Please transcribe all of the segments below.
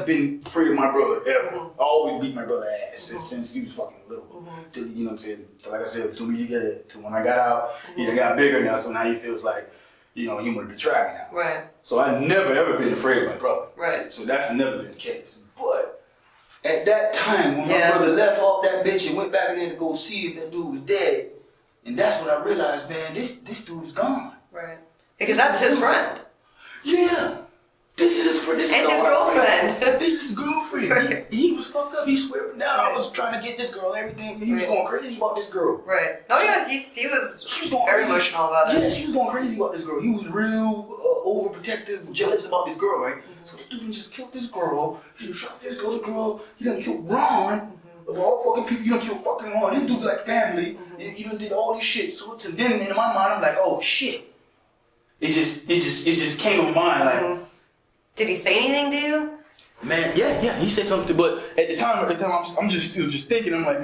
never been afraid of my brother ever. I always beat my brother ass since he was fucking little. Till, you know what I'm saying? Like I said, till we together. Till when I got out, he done got bigger now. So now he feels like, you know, he wanted to try me now. Right. So I never ever been afraid of my brother. Right. So that's never been the case. But at that time, when my brother left off that bitch and went back in there to go see if that dude was dead, and that's when I realized, man, this dude's gone. Right. Because that's his friend. Yeah. This is his friend. This and is his girlfriend. This is his girlfriend. Right. He was fucked up. He swore up and down. I was trying to get this girl and everything. He was going crazy about this girl. Right. Oh yeah, he was very emotional about it. Yeah, she was going crazy about this girl. He was real overprotective, jealous about this girl, right? So this dude just killed this girl. He done shot this girl. He done killed Ron. Of all fucking people, you done killed fucking Ron. This dude's like family. You done did all this shit. So then in my mind, I'm like, oh shit. It just came to mind like. Did he say anything to you? Man, yeah, he said something, but at the time, I'm just still thinking. I'm like,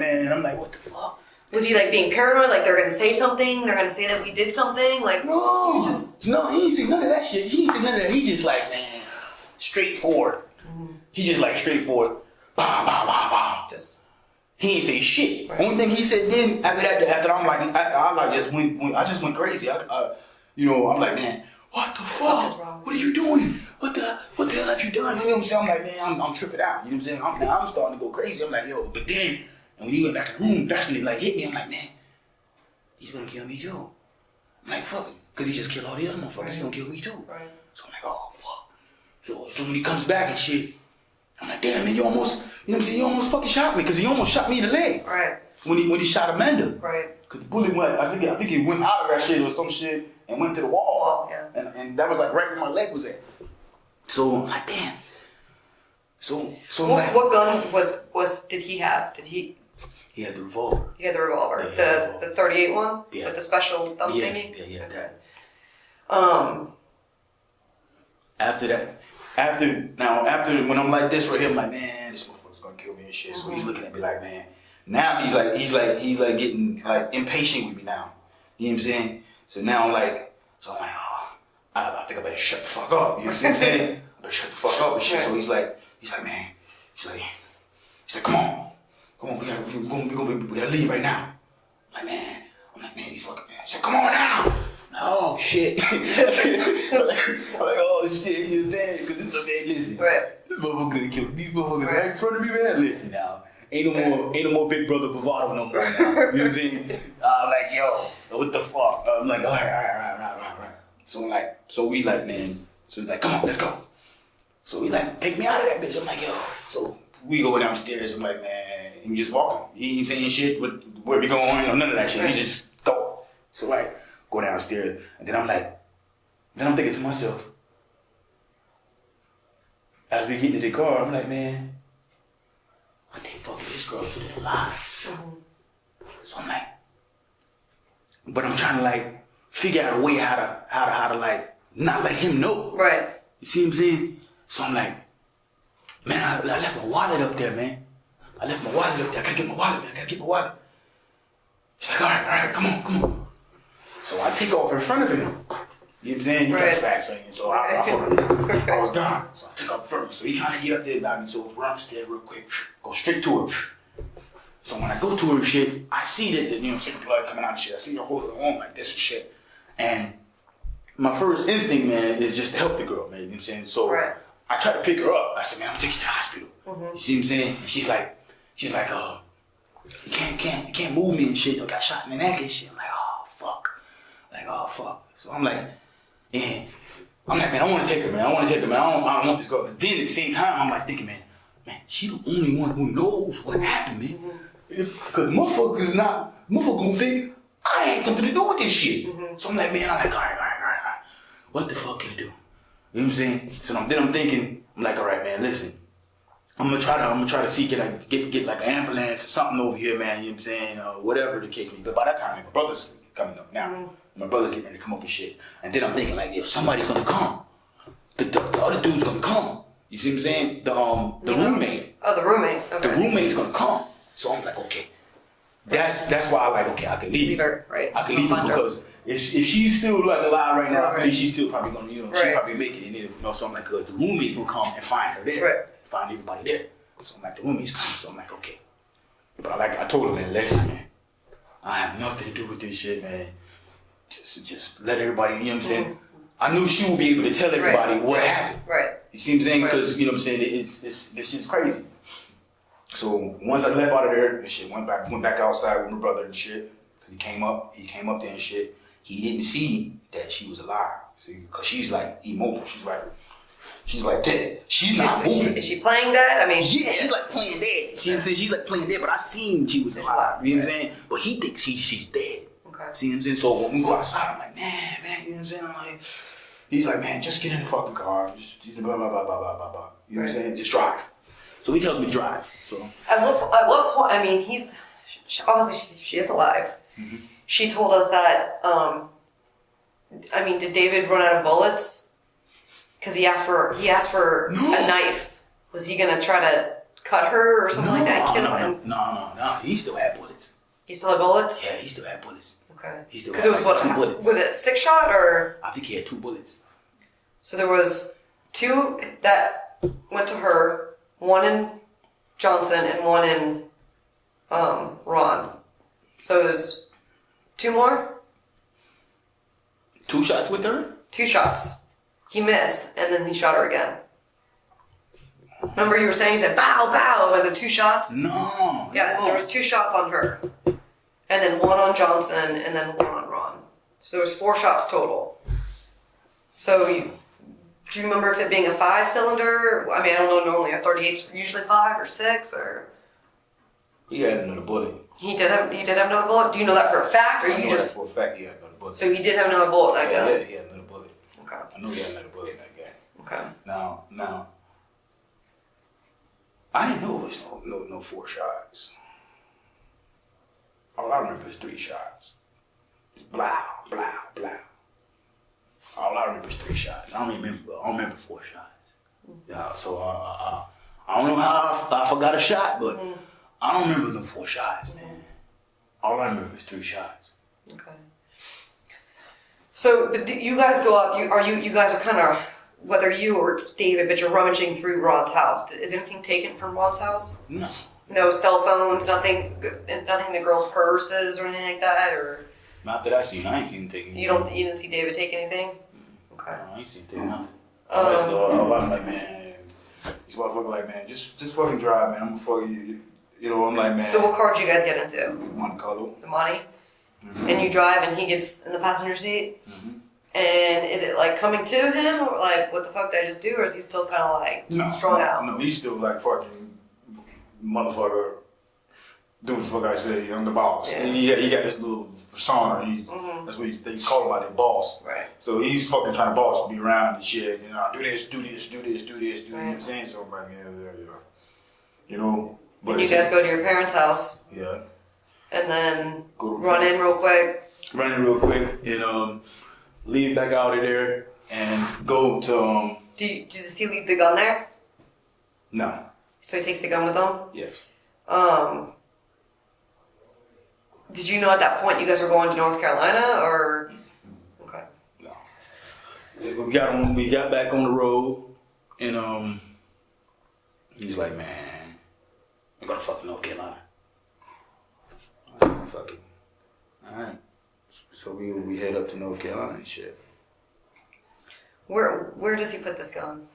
what the fuck? Was he like being paranoid? Like they're gonna say something? They're gonna say that we did something? Like no, he ain't say none of that shit. He ain't say none of that. He just like, man, straightforward. He just like straightforward. Bah, bah, bah, bah. He ain't say shit. Right. Only thing he said then after I'm like, I just went crazy. You know, I'm like, man, what the fuck? What are you doing? What the hell have you done? You know what I'm saying? I'm like, man, I'm tripping out. You know what I'm saying? I'm starting to go crazy. I'm like, yo, but then, and when he went back in the room, that's when it like hit me. I'm like, man, he's gonna kill me too. I'm like, fuck it. Cause he just killed all the other motherfuckers. He's gonna kill me too. Right. So I'm like, oh, fuck. So when he comes back and shit, I'm like, damn, man, you almost, you know what I'm saying? You almost fucking shot me. Cause he almost shot me in the leg. Right. When he shot Amanda. Right. Cause the bullet went, I think it went out of that shit or some shit and went to the wall. Yeah. And that was like right where my leg was at. So I'm like, damn. So what gun did he have? He had the revolver. He had the revolver. Yeah, the 38 one? Yeah. With the special thumb thingy? Yeah, that. After when I'm like this right here, I'm like, man, this motherfucker's gonna kill me and shit. So he's looking at me like, man. Now he's like getting like impatient with me now. You know what I'm saying? So now I'm like, oh, I think I better shut the fuck up. You know what I'm saying? I better shut the fuck up and shit. So he's like, man, he's like, come on, we gotta leave right now. I'm like, man, you fucking man. He said, come on now. Oh shit. I'm like, oh shit, you know what I'm saying? Cause this man, listen. Right. This motherfucker gonna kill these motherfuckers right in front of me, man. Listen now. Ain't no more big brother bravado no more now. You know what I'm saying? I'm like, yo, what the fuck? I'm like, all right. So we like, man. So he's like, come on, let's go. So he like, take me out of that bitch. I'm like, yo. So we go downstairs. I'm like, man, he just walking. He ain't saying shit with where we going or none of that shit. He just go. So like, go downstairs. And then I'm thinking to myself, as we get to the car, I'm like, man, what the fuck is this girl still alive? So I'm like, but I'm trying to like figure out a way how to like not let him know. Right. You see what I'm saying? So I'm like, man, I left my wallet up there, man. I gotta get my wallet, man. She's like, all right, come on. So I take off in front of him. You know what I'm saying? He got fast lane, so I was gone. So I took off first. So he trying to get up there about me, so I run upstairs real quick, go straight to her. So when I go to her and shit, I see that, you know, some blood coming out and shit. I see her holding her arm like this and shit. And my first instinct, man, is just to help the girl, man. You know what I'm saying? So I try to pick her up. I said, man, I'm gonna take you to the hospital. You see what I'm saying? And she's like, you can't move me and shit. I got shot in the neck and shit. I'm like, oh fuck. So I'm like, man, I want to take her, man. I don't want this girl. But then at the same time, I'm like thinking, man, she the only one who knows what happened, man. Because motherfuckers gonna think I ain't something to do with this shit. So I'm like, man, all right. What the fuck can I do? You know what I'm saying? So then I'm thinking, I'm like, all right, man, listen. I'm gonna try to see can I get like an ambulance or something over here, man. You know what I'm saying? Whatever the case may be. But by that time, my brother's coming up now. My brother's getting ready to come up and shit. And then I'm thinking like, yo, somebody's gonna come. The other dude's gonna come. You see what I'm saying? The roommate. Oh, the roommate. Okay. The roommate's gonna come. So I'm like, okay. That's why I like, okay, I can leave her. Right. I can leave her because if she's still like alive right now, I believe she's still probably gonna, you know, she probably make it. And then, you know, something like the roommate will come and find her there. Right. find everybody there. So I'm like, the roomie's coming. So I'm like, okay. But I told her, man, listen, man, I have nothing to do with this shit, man. Just let everybody, you know what I'm saying? I knew she would be able to tell everybody what happened. Right. You see what I'm saying? Because, you know what I'm saying, this shit's crazy. So once I left out of there, and shit, went back outside with my brother and shit. Because he came up there and shit. He didn't see that she was alive. See, because she's like immobile. She's like dead. She's not moving. Is she playing dead? I mean, yeah, she's like playing dead. See what I'm saying? She's like playing dead, but I seen she was alive. You know what I'm saying? But he thinks she's dead. Okay. See what I'm saying? So when we go outside, I'm like, man, you know what I'm saying? He's like, man, just get in the fucking car. Just blah, blah, blah, blah, blah, blah, blah. You know what I'm saying? Just drive. So he tells me to drive. So at what point? I mean, obviously she is alive. Mm-hmm. She told us that. I mean, did David run out of bullets? Because he asked for a knife. Was he gonna try to cut her or something like that? No. He still had bullets. He still had bullets? Yeah, he still had bullets. Okay. He still had 2 bullets. Was it 6 shot or? I think he had 2 bullets. So there was 2 that went to her, 1 in Johnson and 1 in Ron. So it was 2 more? 2 shots with her? 2 shots. He missed, and then he shot her again. Remember you were saying, you said, bow, bow, and the 2 shots? No. Yeah, there was 2 shots on her. And then 1 on Johnson, and then 1 on Ron. So there was 4 shots total. So do you remember if it being a 5-cylinder? I mean, I don't know, normally a 38's usually 5 or 6, or? He had another bullet. He did have another bullet? Do you know that for a fact, or I you know just? That for a fact he had another bullet. So he did have another bullet in that gun? Yeah, he had another bullet. Okay. I know he had another bullet in that gun. Okay. Now, I didn't know it was no 4 shots. All I remember is 3 shots. It's blah, blah, blah. All I remember is 3 shots. I don't remember 4 shots. Yeah, so I don't know how I forgot a shot, but I don't remember no 4 shots, man. All I remember is 3 shots. Okay. So, but you guys go up. You guys are kind of, whether you or it's David, but you're rummaging through Ron's house. Is anything taken from Ron's house? No. No cell phones, nothing in the girls' purses or anything like that, or. Not that I seen. I ain't seen him taking. You didn't see David take anything? Okay. No, I ain't seen him taking nothing. I'm like, man, these motherfuckers like, man, just fucking drive, man. I'm gonna fuck you. You know, I'm like, man. So what car did you guys get into? Monte Carlo. The Monte? Mm-hmm. And you drive and he gets in the passenger seat? Mm-hmm. And is it like coming to him, or like, what the fuck did I just do, or is he still kind of like strung out? No, he's still like fucking motherfucker. Do what the fuck I say, I'm the boss. Yeah. He got this little persona. That's what they call him by their boss. Right. So he's fucking trying to boss me around and shit. You know, do this. You know what I'm saying? So I'm like, yeah. You know. But and you guys go to your parents' house. Yeah. And then run in real quick. And leave back out of there and go to Does he leave the gun there? No. So he takes the gun with him? Yes. Did you know at that point you guys were going to North Carolina, or? Okay. No. We got back on the road, and he's like, man, I'm gonna fucking North Carolina. Fuck it. All right. So we head up to North Carolina and shit. Where does he put this gun?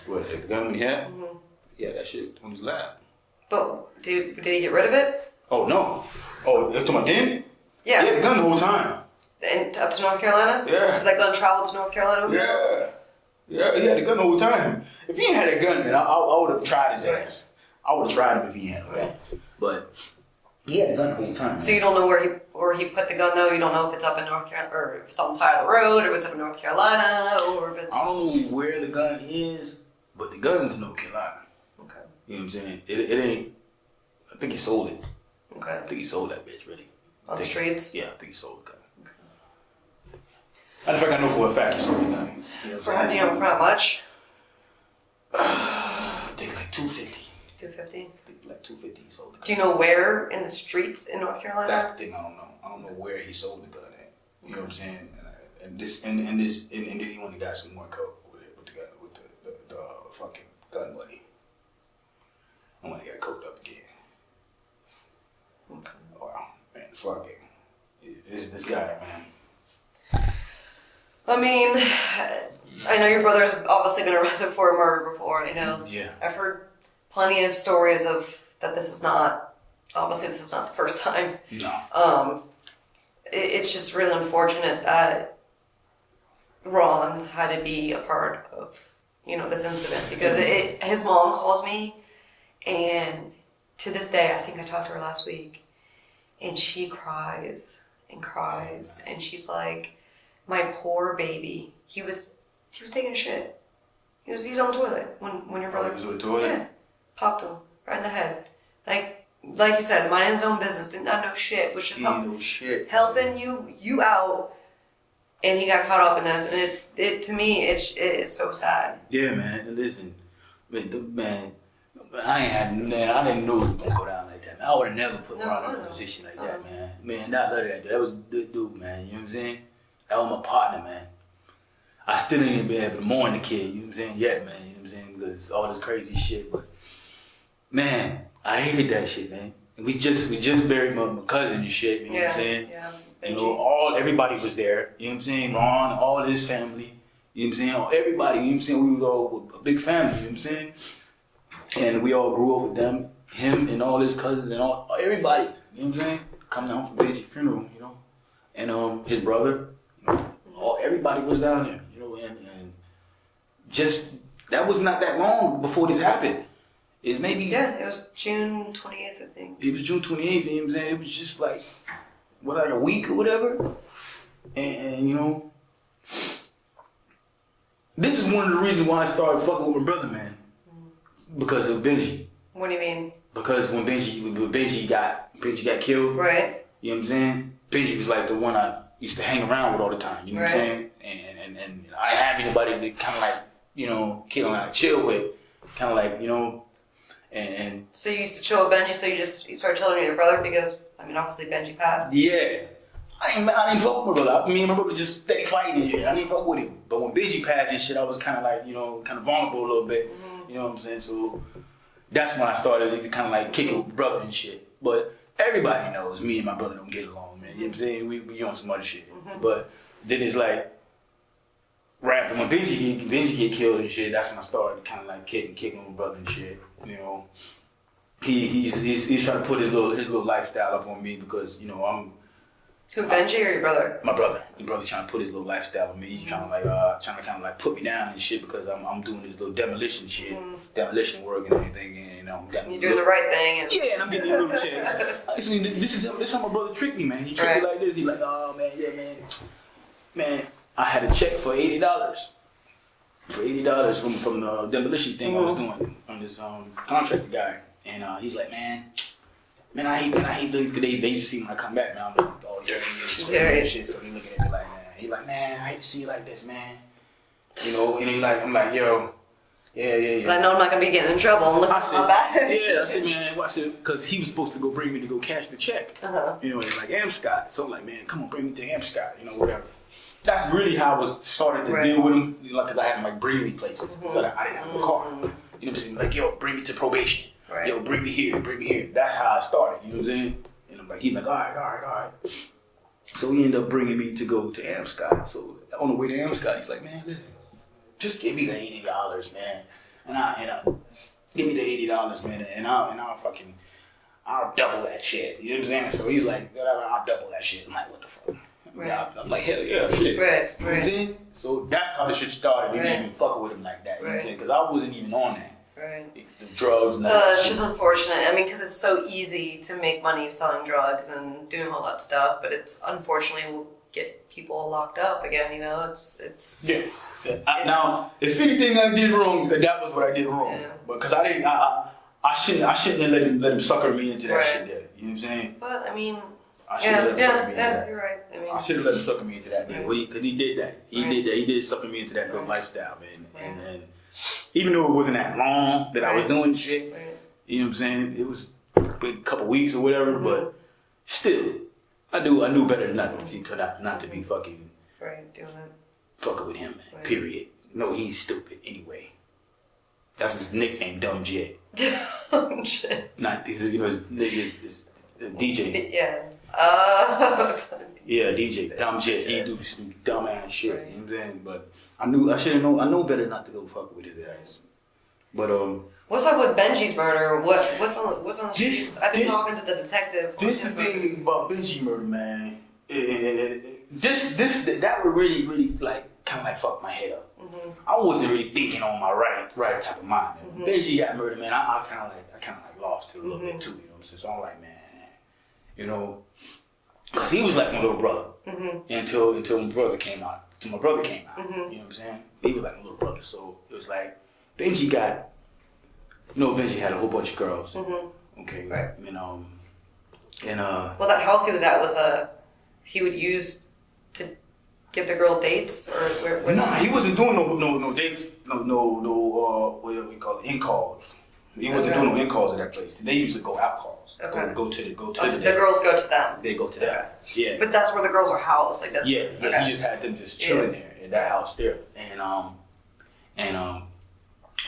What, the gun we had? Mm-hmm. Yeah, that shit on his lap. But did he get rid of it? Oh, no. Oh, you're talking about then? Yeah. He had the gun the whole time. And up to North Carolina? Yeah. So that gun traveled to North Carolina? Yeah, he had the gun the whole time. If he ain't had that gun, man, I would have tried his ass. I would have tried him if he had a gun. But he had the gun the whole time. So you don't know where he put the gun, though? You don't know if it's up in North Carolina, or if it's on the side of the road, or if it's up in North Carolina, or if it's... I don't know where the gun is, but the gun's in North Carolina. Okay. You know what I'm saying? It ain't... I think he sold it. Okay. I think he sold that bitch, really. On the streets? Yeah, I think he sold the gun. Okay. I know for a fact he sold the gun. You know for how much? I think like $250. $250? I think like $250 he sold the gun. Do you know where in the streets in North Carolina? That's the thing I don't know. I don't know where he sold the gun at. You know what I'm saying? And then he went and got some more coke with the fucking gun money. I want to get it coked up again. Okay. Wow, man, fuck it. It's this guy, man. I mean, I know your brother's obviously been arrested for a murder before. I know. Yeah. I've heard plenty of stories of that. This is not the first time. No. It's just really unfortunate that Ron had to be a part of, this incident because his mom calls me, and to this day, I think I talked to her last week, and she cries and cries, and she's like, my poor baby. He was taking a shit. He was on the toilet when your brother was on the toilet? Yeah, popped him right in the head. Like you said, minding his own business, did not know shit, which is helping you out, and he got caught up in this, and it to me it's so sad. Yeah, man. Listen, man, I didn't know it was gonna go down like that. Man. I would have never put Ron in a position like that, man. Man, not love that dude. That was a good dude, man. You know what I'm saying? That was my partner, man. I still ain't been able to mourn the kid. You know what I'm saying? Yet, man. You know what I'm saying? Because all this crazy shit, but man, I hated that shit, man. And we just buried my cousin and shit. You know what I'm saying? Yeah. Everybody was there. You know what I'm saying? Ron, all his family. You know what I'm saying? Everybody. You know what I'm saying? We was all a big family. You know what I'm saying? And we all grew up with them, him and all his cousins and everybody. You know what I'm saying? Coming down for Benji's funeral, and his brother. Everybody was down there, and just that was not that long before this happened. It's maybe it was June 28th, I think. It was June 28th. You know what I'm saying? It was just like a week or whatever, and this is one of the reasons why I started fucking with my brother, man, because of Benji. What do you mean? Because when Benji got killed, right? You know what I'm saying? Benji was like the one I used to hang around with all the time, you know what I'm saying? And I didn't have anybody to kind of like, chill with, kind of like, and... So you used to chill with Benji, so you started chilling with your brother because, obviously Benji passed? Yeah. I didn't fuck with my brother. Me and my brother just steady fighting and shit. I didn't fuck with him. But when Benji passed and shit, I was kind of like, kind of vulnerable a little bit, you know what I'm saying? So that's when I started to kind of like kick it with my brother and shit. But everybody knows me and my brother don't get along, man. You know what I'm saying? We on some other shit. But then it's like, right when Benji get killed and shit, that's when I started kind of like kicking with my brother and shit. He's trying to put his little lifestyle up on me because, I'm... Who, Benji or your brother? My brother. My brother trying to put his little lifestyle on me. He's trying to kind of like put me down and shit because I'm doing this little demolition shit, demolition work and everything, and you're doing the right thing. And I'm getting these little checks. Actually, this is how my brother tricked me, man. He tricked me like this. He's like, oh man, yeah, man. I had a check for $80. From the demolition thing I was doing from this contractor guy, and he's like, man, I hate they used to see when I come back, man. I'm like all dirty and sweaty and shit. So he looking at me like, man, he's like, man, I hate to see you like this, man. And I'm like, yo, yeah. But I know I'm not gonna be getting in trouble. And look at my back. I said, man, because he was supposed to go bring me to go cash the check. It's like Amscott. So I'm like, man, come on, bring me to Amscott, whatever. That's really how I was started to deal with him, because I had him like bring me places. So I didn't have a car. You know what I'm saying? Like, yo, bring me to probation. Right. Yo, bring me here. That's how I started. You know what I'm saying? And I'm like, he's like, all right. So he ended up bringing me to go to Amscott. So on the way to Amscott, he's like, man, listen, just give me the $80, man, and give me the $80, man, and I'll double that shit. You know what I'm saying? So he's like, I'll double that shit. I'm like, what the fuck? Right. I'm like, hell yeah, shit. Right. You know what I'm saying? So that's how the shit started. We didn't even fuck with him like that. You know what I'm saying? Because I wasn't even on that. Right. The drugs and that. It's just unfortunate. Because it's so easy to make money selling drugs and doing all that stuff, but it's unfortunately will get people locked up again. It's yeah. Now, if anything I did wrong, that was what I did wrong. Yeah. Because I shouldn't have let him sucker me into that shit there. You know what I'm saying? But I should have let him sucker me into that. You're right. I should have let him sucker me into that, man. Because he did that. He did sucker me into that little lifestyle, man. And even though it wasn't that long that I was doing shit, you know what I'm saying? It was a couple weeks or whatever, but still, I knew better not to be fucking doing it. Fucking with him, man. Period. No, he's stupid anyway. That's his nickname, Dumb Jet. Dumb Jet. Not his, his DJ. Yeah. Yeah, DJ, Dumb Jet. He do some dumb ass shit. Right. You know what I'm saying? But I should have known. I know better not to go fuck with his ass. But what's up with Benji's murder? What's on the streets? I've been talking to the detective. This is the thing about Benji murder, man. That would really like kind of like fuck my head up. Mm-hmm. I wasn't really thinking on my right type of mind. Mm-hmm. Benji got murdered, man. I kind of like lost it a little bit too. You know what I'm saying? So I'm like, man, you know, because he was like my little brother until my brother came out. Till my brother came out. Mm-hmm. You know what I'm saying? He was like my little brother. So it was like Benji got. Benji had a whole bunch of girls. Mm-hmm. Okay, right. Well, that house he was at was he would use to give the girl dates, or no, he wasn't doing no dates, no what do we call it, in calls. He wasn't doing no in calls at that place. They used to go out calls. Okay. Go to the girls go to them. They go to them. Yeah. But that's where the girls are housed. Like that's. Yeah. Okay. He just had them just chilling there in that house there, and I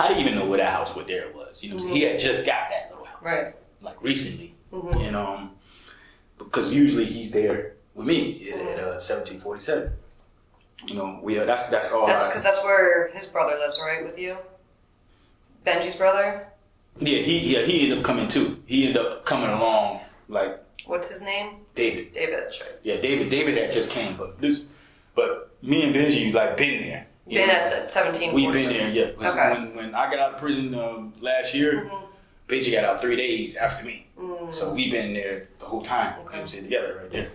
didn't even know where that house there was. You know what I'm saying? He had just got that little house. Right. Like recently. Mm-hmm. And because usually he's there with me at 1747. That's all. That's because that's where his brother lives, right? With you? Benji's brother? Yeah, he ended up coming too. He ended up coming along like. What's his name? David. David, right. Yeah, David had just came, but me and Benji like been there. Been at the 1747. We've been there, yeah. Okay. When I got out of prison last year, Benji got out 3 days after me. Mm. So we've been there the whole time. Okay. You know what I'm saying? Together right there.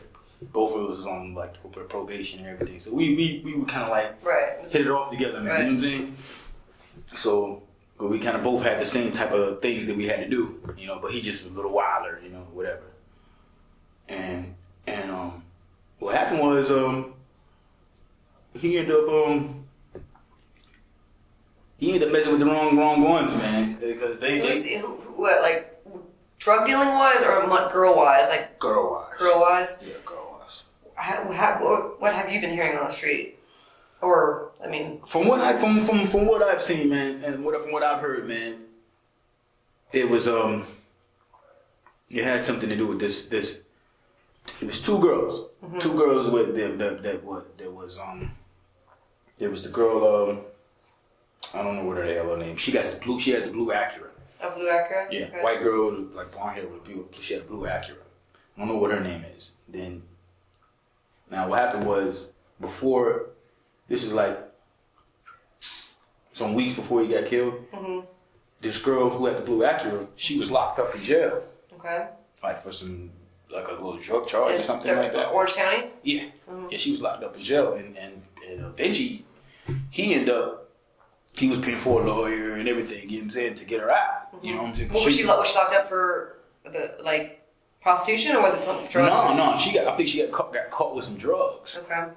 Both of us was on like probation and everything. So we were kind of like hit it off together, man. Right. You know what I'm saying? So we kind of both had the same type of things that we had to do, but he just was a little wilder, whatever. And what happened was he ended up messing with the wrong ones, man. Because what, like drug dealing wise or girl wise? Like girl wise. Girl wise. Yeah, girl wise. What have you been hearing on the street? Or I mean, from what I've seen, man, and from what I've heard, man, it was it had something to do with this. It was two girls. Mm-hmm. Two girls with there was the girl. I don't know what her hell her name. She had the blue Acura. A blue Acura? Yeah, okay. White girl, like blonde hair with she had a blue Acura. I don't know what her name is. Then, now what happened was before. This is like some weeks before he got killed. Mm-hmm. This girl who had the blue Acura, she was locked up in jail. Okay. Like for some, like a little drug charge or something like that. Orange County? Yeah. Mm-hmm. Yeah, she was locked up in jail. And Benji, he was paying for a lawyer and everything, you know what I'm saying, to get her out. Mm-hmm. You know what I'm saying? What was she locked up for? Prostitution, or was it some drugs? No. I think she got caught with some drugs. Okay. I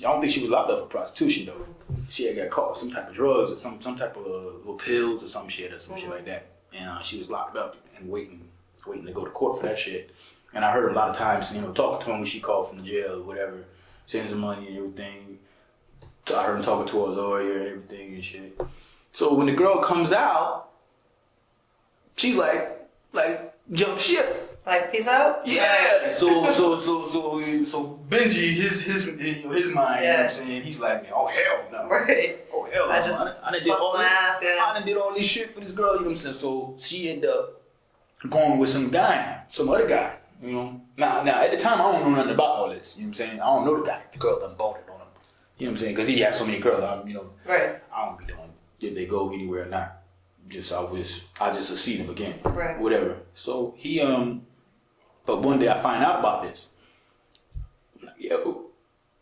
don't think she was locked up for prostitution though. She had got caught with some type of drugs or some type of little pills or some shit like that. And she was locked up and waiting to go to court for that shit. And I heard a lot of times, talking to him when she called from the jail or whatever, sending some money and everything. I heard him talking to a lawyer and everything and shit. So when the girl comes out, she like jump ship. Like peace out? Yeah. So Benji, his mind, you know what I'm saying? He's like, oh hell no. Right. Oh hell no. I done did all this shit for this girl, you know what I'm saying? So she ended up going with some other guy, Now at the time I don't know nothing about all this, you know what I'm saying? I don't know the guy. The girl done bolted on him. You know what I'm saying? Because he had so many girls, Right. I don't be knowing if they go anywhere or not. I just see them again. Right. Whatever. So he but one day I find out about this. I'm like, yo.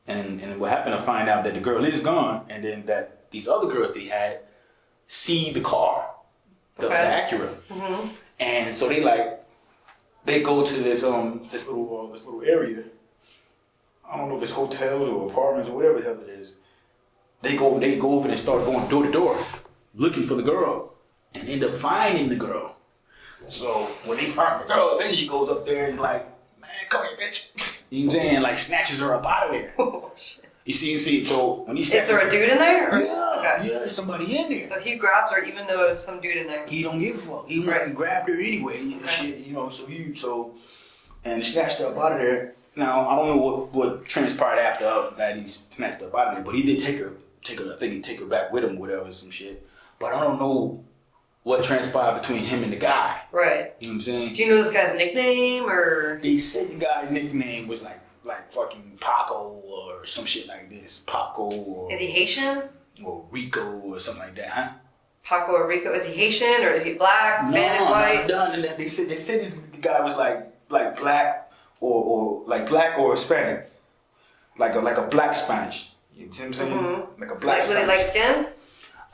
And what happened, I find out that the girl is gone, and then that these other girls that he had see the car, the Acura. Mm-hmm. And so they go to this little area. I don't know if it's hotels or apartments or whatever the hell it is. They go over and start going door to door, looking for the girl, and end up finding the girl. So when they find the girl, then she goes up there and is like, man, come here, bitch. You know what I'm saying? Like snatches her up out of there. Oh, shit. You see. So when he is there a dude in there? Or? Yeah, there's somebody in there. So he grabs her even though there's some dude in there. He don't give a fuck. He grabbed her anyway. And shit, you know. And snatched her up out of there. Now I don't know what transpired after that he snatched her up out of there, but he did take her. I think he'd take her back with him, whatever, some shit. But I don't know what transpired between him and the guy. Right. You know what I'm saying? Do you know this guy's nickname or? They said the guy's nickname was like fucking Paco or some shit like this. Paco or... Is he Haitian? Or Rico or something like that, huh? Paco or Rico. Is he Haitian or is he black, Hispanic, white? No, they said this guy was like black or like black or Hispanic. Like a black Spanish. You know what I'm saying? Mm-hmm. Like a black Spanish. With light skin?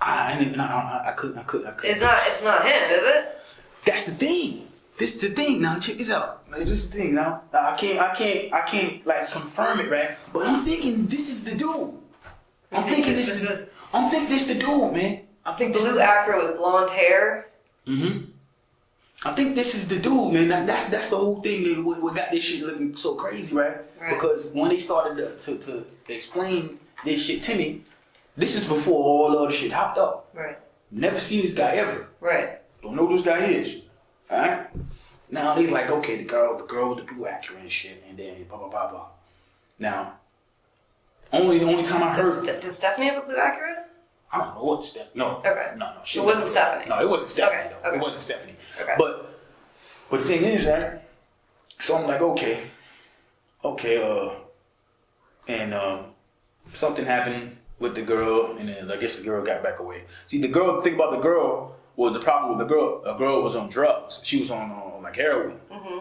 I couldn't. It's not him, is it? That's the thing. This is the thing. Now check this out. This is the thing. Now I can't like confirm it, right? But I'm thinking this is the dude. I'm thinking this is the dude, man. I think blue Acura with blonde hair. Mm-hmm. I think this is the dude, man. That's the whole thing that what got this shit looking so crazy, right? Because when they started to explain this shit to me, this is before all the other shit hopped up. Right. Never seen this guy ever. Right. Don't know who this guy is. Alright? Now they like, okay, the girl with the blue Acura and shit, and then blah blah blah blah. Now, only time I heard. Does Stephanie have a blue Acura? I don't know what Stephanie. No. Okay. No. It wasn't Stephanie. No, it wasn't Stephanie. Okay. It wasn't Stephanie. Okay. But the thing is, right? So I'm like, okay, and something happened with the girl, and then I guess the girl got back away. See, the girl. Think about the girl. Well, the problem with the girl, a girl was on drugs. She was on like heroin. Mm-hmm.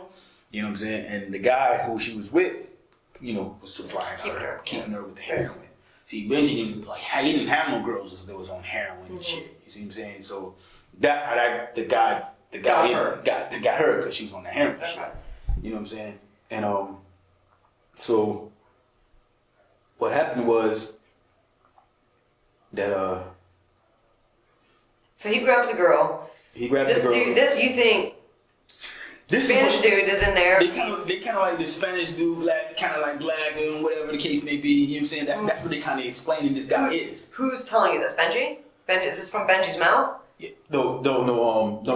You know what I'm saying? And the guy who she was with, you know, was supplying her, keeping her with the heroin. See, Benji didn't he didn't have no girls that was on heroin and shit. You see what I'm saying? So that's how the guy got her because she was on the heroin shit. You know what I'm saying? And so what happened was that so he grabs a girl. He grabs the girl. This you think this Spanish dude is in there. They kind of like the Spanish dude, black, kind of like black, and whatever the case may be. You know what I'm saying? That's what they kind of explaining this guy is. Who's telling you this? Benji? Is this from Benji's mouth? Yeah. No.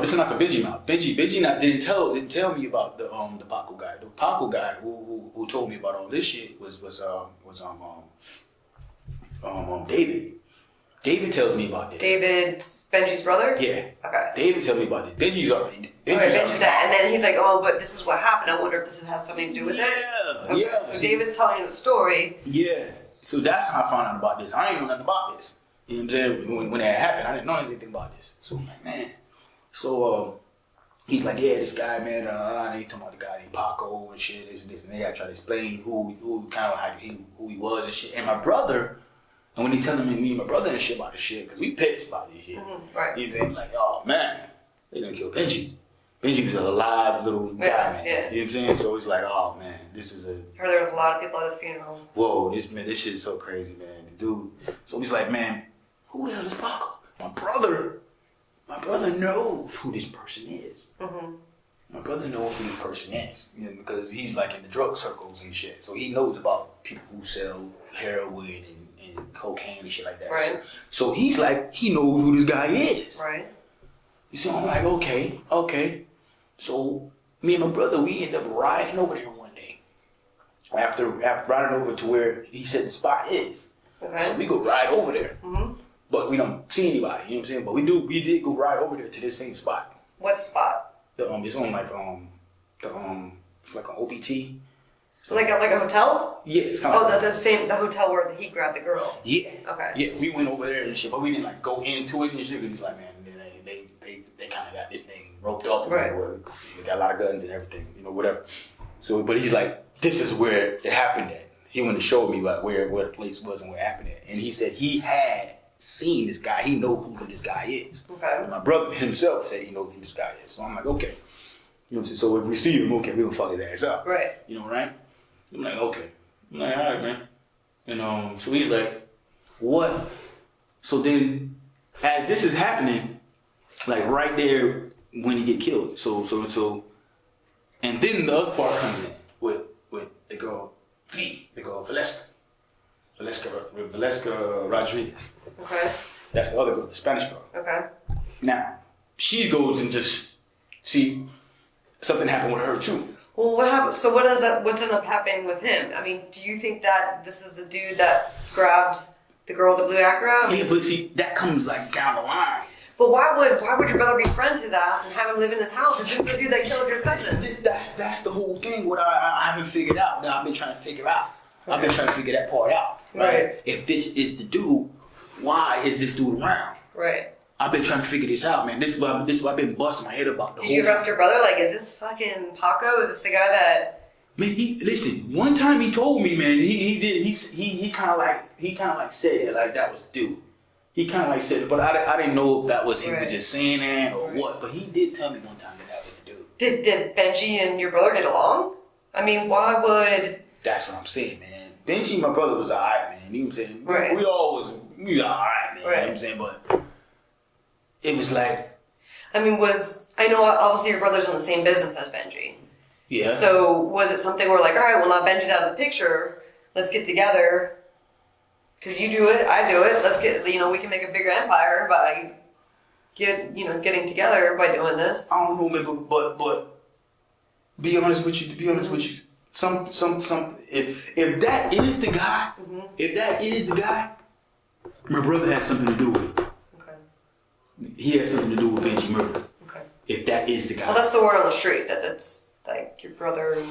This is not for Benji mouth. Benji didn't tell me about the Paco guy. The Paco guy who told me about all this shit was David. David tells me about this. David's Benji's brother? Yeah. Okay. David tells me about this. Benji's already dead. And then he's like, oh, but this is what happened. I wonder if this has something to do with it. Okay. Yeah. So David's telling you the story. Yeah. So that's how I found out about this. I ain't know nothing about this. You know what I'm saying? When that happened, I didn't know anything about this. So I'm like, man. So he's like, yeah, this guy, man. They talking about the guy named Paco and shit, this, and they gotta try to explain who kind of who he was and shit. And my brother. And when they telling me and my brother and shit about this shit, because we pissed about this shit. Mm-hmm, right. You think like, oh man, they done killed Benji. Benji was a live little guy, man. Yeah. You know what I'm saying? So it's like, oh man, this is a... I heard there was a lot of people at his funeral. Whoa, this shit is so crazy, man. The dude. So he's like, man, who the hell is Paco? My brother knows who this person is. Mm-hmm. My brother knows who this person is. You know, because he's like in the drug circles and shit. So he knows about people who sell heroin and cocaine and shit like that. Right. So he's like, he knows who this guy is. Right. So I'm like, okay. So me and my brother, we end up riding over there one day. After riding over to where he said the spot is. Okay. So we go ride over there. Mm-hmm. But we don't see anybody, you know what I'm saying? But we did go ride over there to this same spot. What spot? It's on like it's like an OPT. So like a hotel? Yeah, it's kind of the hotel where he grabbed the girl. Yeah. Okay. Yeah, we went over there and shit, but we didn't like go into it and shit because he's like, man, they kind of got this thing roped off. Right. They got a lot of guns and everything, you know, whatever. So, but he's like, this is where it happened at. He went to show me like where the place was and where it happened at, and he said he had seen this guy. He knows who this guy is. Okay. And my brother himself said he knows who this guy is. So I'm like, okay. You know what I'm saying? So if we see him, okay, we're gonna fuck his ass up. Right. You know, right? I'm like, okay. I'm like, all right, man. And so he's like, what? So then, as this is happening, like right there when he get killed. So, and then the other part comes in with the girl Valeska. Valeska Rodriguez. Okay. That's the other girl, the Spanish girl. Okay. Now, she goes and just see something happened with her too. Well, what happened? So what's ended up happening with him? I mean, do you think that this is the dude that grabbed the girl with the blue acro? Yeah, but see, that comes like down the line. But why would your brother befriend his ass and have him live in his house? This is the dude that killed your cousin. That's the whole thing. What I haven't figured out. Now I've been trying to figure out. I've been trying to figure that part out. Right. If this is the dude, why is this dude around? Right. I've been trying to figure this out, man. This is what I've been busting my head about the whole time. Did you ask your brother, like, is this fucking Paco? Is this the guy that? Man, listen. One time he told me, man. He kind of like said it like that was the dude. He kind of like said it, but I didn't know if that was he was just saying that or what. But he did tell me one time that was the dude. Did Benji and your brother get along? I mean, why would? That's what I'm saying, man. Benji and my brother was alright, man. You know what I'm saying? Right. We always alright, man. Right. You know what I'm saying? But it was like, I mean, I know obviously your brother's in the same business as Benji. Yeah. So was it something where like, all right, well now Benji's out of the picture, let's get together. Cause you do it, I do it. Let's get, we can make a bigger empire by getting together by doing this. I don't know, man, but be honest with you. Some if that is the guy, my brother had something to do with it. Okay. He had something to do with Benji murder. Okay. If that is the guy. Well, that's the word on the street that that's like your brother and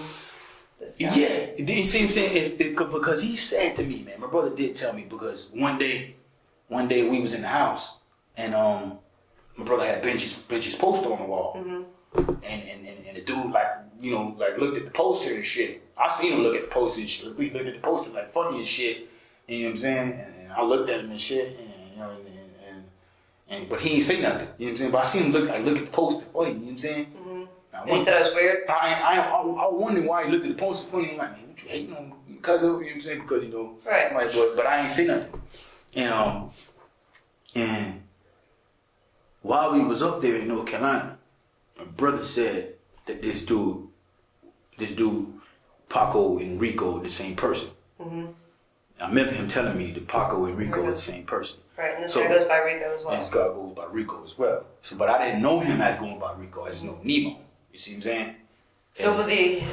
this guy. Yeah, you see what I'm saying? Because he said to me, man, my brother did tell me because one day we was in the house and my brother had Benji's poster on the wall. Mm-hmm. And the dude like looked at the poster and shit. I seen him look at the poster and shit. We looked at the poster like funny as shit. You know what I'm saying? And I looked at him and shit, but he ain't say nothing. You know what I'm saying? But I seen him look at the poster funny. You know what I'm saying? Mm-hmm. You thought it was weird? I wondered why he looked at the poster funny. I'm like, man, what you hating on because of? You know what I'm saying? Because right. I'm like, but I ain't say nothing. And while we was up there in North Carolina, my brother said that this dude, Paco and Rico, the same person. Mm-hmm. I remember him telling me that Paco and Rico are the same person. Right, and this guy goes by Rico as well. And this guy goes by Rico as well. So, but I didn't know him as going by Rico. I just know Nemo. You see what I'm saying? So was he?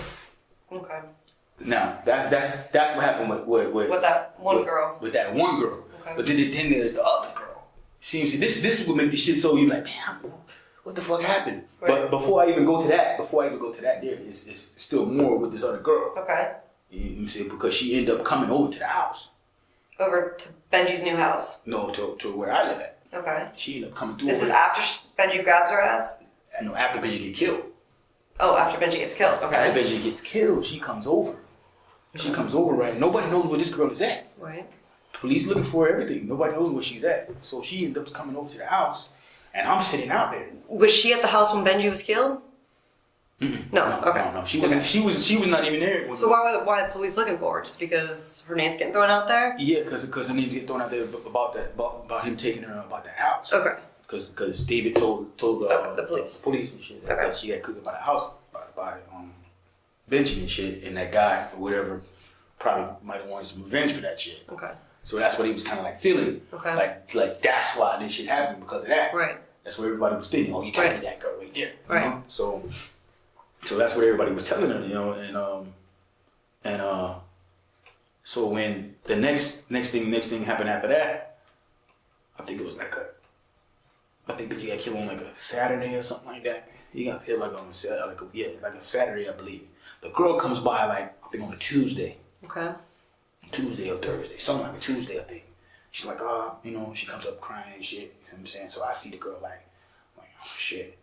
Okay. Now that's what happened with what's that one girl? With that one girl. Okay. But then there's the other girl. See, this is what make the shit so you like, man, what the fuck happened? Right. But before I even go to that, there is still more with this other girl. Okay. You know, see, because she ended up coming over to the house. Over to Benji's new house? No, to where I live at. Okay. She ended up coming through. This is after Benji grabs her ass? No, after Benji gets killed. Oh, after Benji gets killed. Okay. After Benji gets killed, she comes over. She comes over, right? Nobody knows where this girl is at. Right. Police looking for her, everything. Nobody knows where she's at. So she ended up coming over to the house, and I'm sitting out there. Was she at the house when Benji was killed? Mm-mm. No. Okay. No. She wasn't. She was not even there. So why are the police looking for her? Just because her name's getting thrown out there? Yeah, because her name's getting thrown out there about him taking her about that house. Okay. Because David told the police and shit that she got cooked by the house by Benji and shit, and that guy or whatever probably might have wanted some revenge for that shit. Okay. So that's what he was kind of like feeling. Okay. Like that's why this shit happened because of that. Right. That's what everybody was thinking. Oh, you can't be that girl right there. Right. You know? So that's what everybody was telling her, and so when the next thing happened after that, I think it was I think Benji got killed on like a Saturday or something like that. He got killed like on a Saturday, I believe. The girl comes by I think on a Tuesday. Okay. Tuesday or Thursday, something like a Tuesday, I think. She's like, she comes up crying and shit. You know what I'm saying? So I see the girl like oh shit,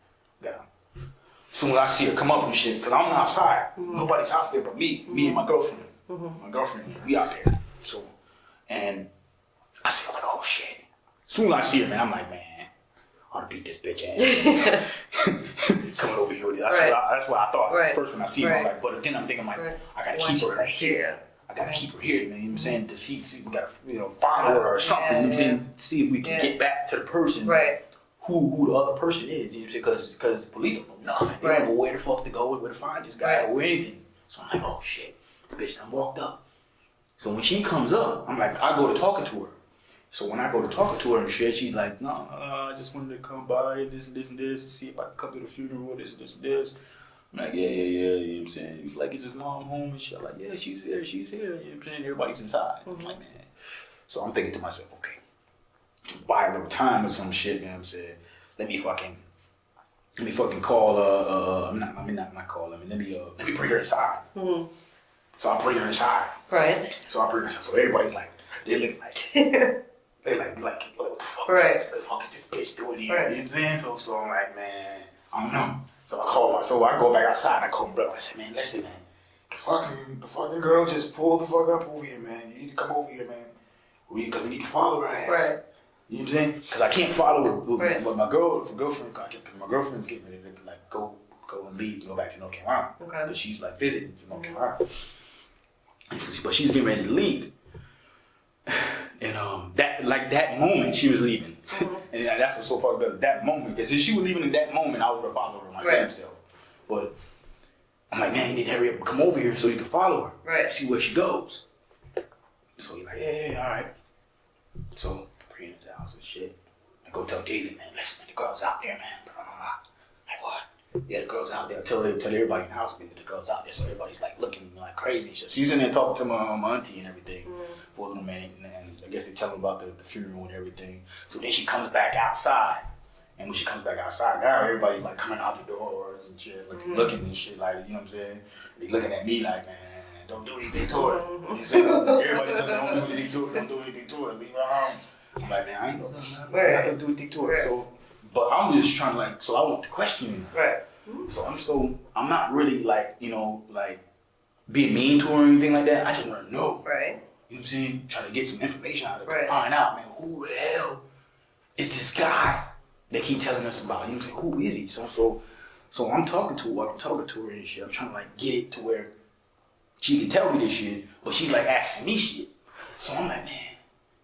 as soon as I see her come up and shit, because I'm outside. Mm-hmm. Nobody's out there but me and my girlfriend. Mm-hmm. My girlfriend, we out there. So, and I see her like, oh shit. As soon as I see her, man, I'm like, man, I ought to beat this bitch ass. Coming over here with this. That's what I thought first when I see her. I'm like, but then I'm thinking, like, I gotta keep her right here. I gotta keep her here, man. You know what I'm saying? To see we gotta, follow her or something. You know what I'm saying? See if we can get back to the person. Right. Who the other person is, you know what I'm saying? Because the police don't know nothing. They don't know where the fuck to go, where to find this guy or anything. So I'm like, oh shit, this bitch done walked up. So when she comes up, I'm like, I go to talking to her. So when I go to talking to her and shit, she's like, no, I just wanted to come by this and this and this and see if I could come to the funeral, this and this and this. I'm like, yeah, you know what I'm saying? He's like, is his mom home and shit? I'm like, yeah, she's here, you know what I'm saying? Everybody's inside. I'm like, man. So I'm thinking to myself, okay, to buy a little time or some shit, man, I'm saying, let me fucking call, let me bring her inside. Mm-hmm. So I bring her inside. Right. So I bring her inside. So everybody's like, they look like, they like, what the fuck? Right. What the fuck is this bitch doing here? Right. You know what I'm saying? So I'm like, man, I don't know. So I go back outside and I call my brother. I said, man, listen, man, the fucking girl just pulled the fuck up over here, man. You need to come over here, man. Because we need to follow her ass. Right. You know what I'm saying? Because I can't follow her with right. my girlfriend, because my girlfriend's getting ready to like go and leave and go back to North Carolina. Okay. Because she's like visiting from North Carolina. But she's getting ready to leave. And that moment she was leaving. Mm-hmm. And that's what's so fucked up. That moment. Because if she was leaving in that moment, I would have followed her my damn self. But I'm like, man, you need to hurry up and come over here so you can follow her. Right. See where she goes. So he's like, yeah, all right. So I bring her to the house and shit. I go tell David, man, listen, man, the girl's out there, man. Blah, blah, blah. Like, what? Yeah, the girl's out there. Tell everybody in the house, man, that the girl's out there. So everybody's like looking like crazy and shit. She's in there talking to my auntie and everything for a little minute. And I guess they tell her about the funeral and everything. So then she comes back outside. And when she comes back outside, now everybody's like coming out the doors and shit, looking and shit, like, you know what I'm saying? They looking at me like, man, don't do anything to her. You know what I'm saying? Everybody telling me, don't do anything to her, don't do anything to her. I'm like, man, I ain't gonna do anything to her. Right. So, but I'm just trying to like, so I want to question her. Right. So I'm not really like, you know, like being mean to her or anything like that. I just want to know. Right. You know what I'm saying? Try to get some information out of her right. to find out, man, who the hell is this guy they keep telling us about? You know what I'm saying? Who is he? So I'm talking to her and shit. I'm trying to like get it to where she can tell me this shit, but she's like asking me shit. So I'm like, man,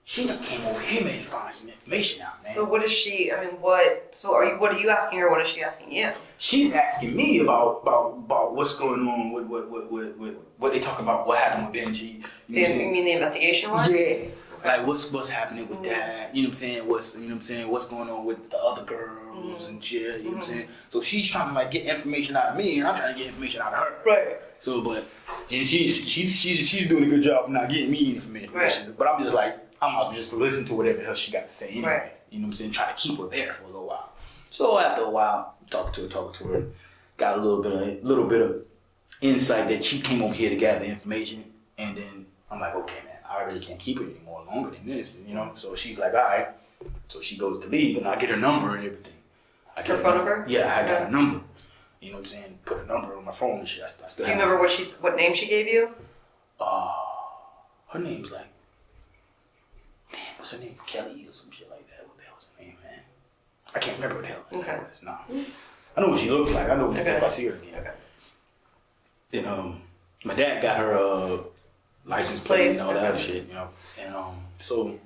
she done came over here, man, to find some information out, man. So what is she? I mean, what are you asking her? What is she asking you? She's asking me about what's going on with what they talk about, what happened with Benji. You mean the investigation one? Yeah. Like what's happening with that? You know what I'm saying? What's going on with the other girls and shit? You know what I'm saying? So she's trying to like get information out of me, and I'm trying to get information out of her. Right. So, but she's doing a good job of not getting me information. Right. But I'm just like, I might as well just listen to whatever the hell she got to say anyway. Right. You know what I'm saying? Try to keep her there for a little while. So after a while, talking to her, got a little bit of insight that she came over here to gather information, and then I'm like, okay, man, I really can't keep her anymore longer than this, you know. So she's like, all right. So she goes to leave, and I get her number and everything. Her phone number? Yeah, I got her number. You know what I'm saying? Put a number on my phone and shit. I still Do you remember what name she gave you? Her name's like, man, what's her name? Kelly or some shit like that. What the hell's her name, man? I can't remember what the hell her name was. No. I know what she looked like. I know if I see her again. Okay. And my dad got her license plate and all that other shit, you know. And so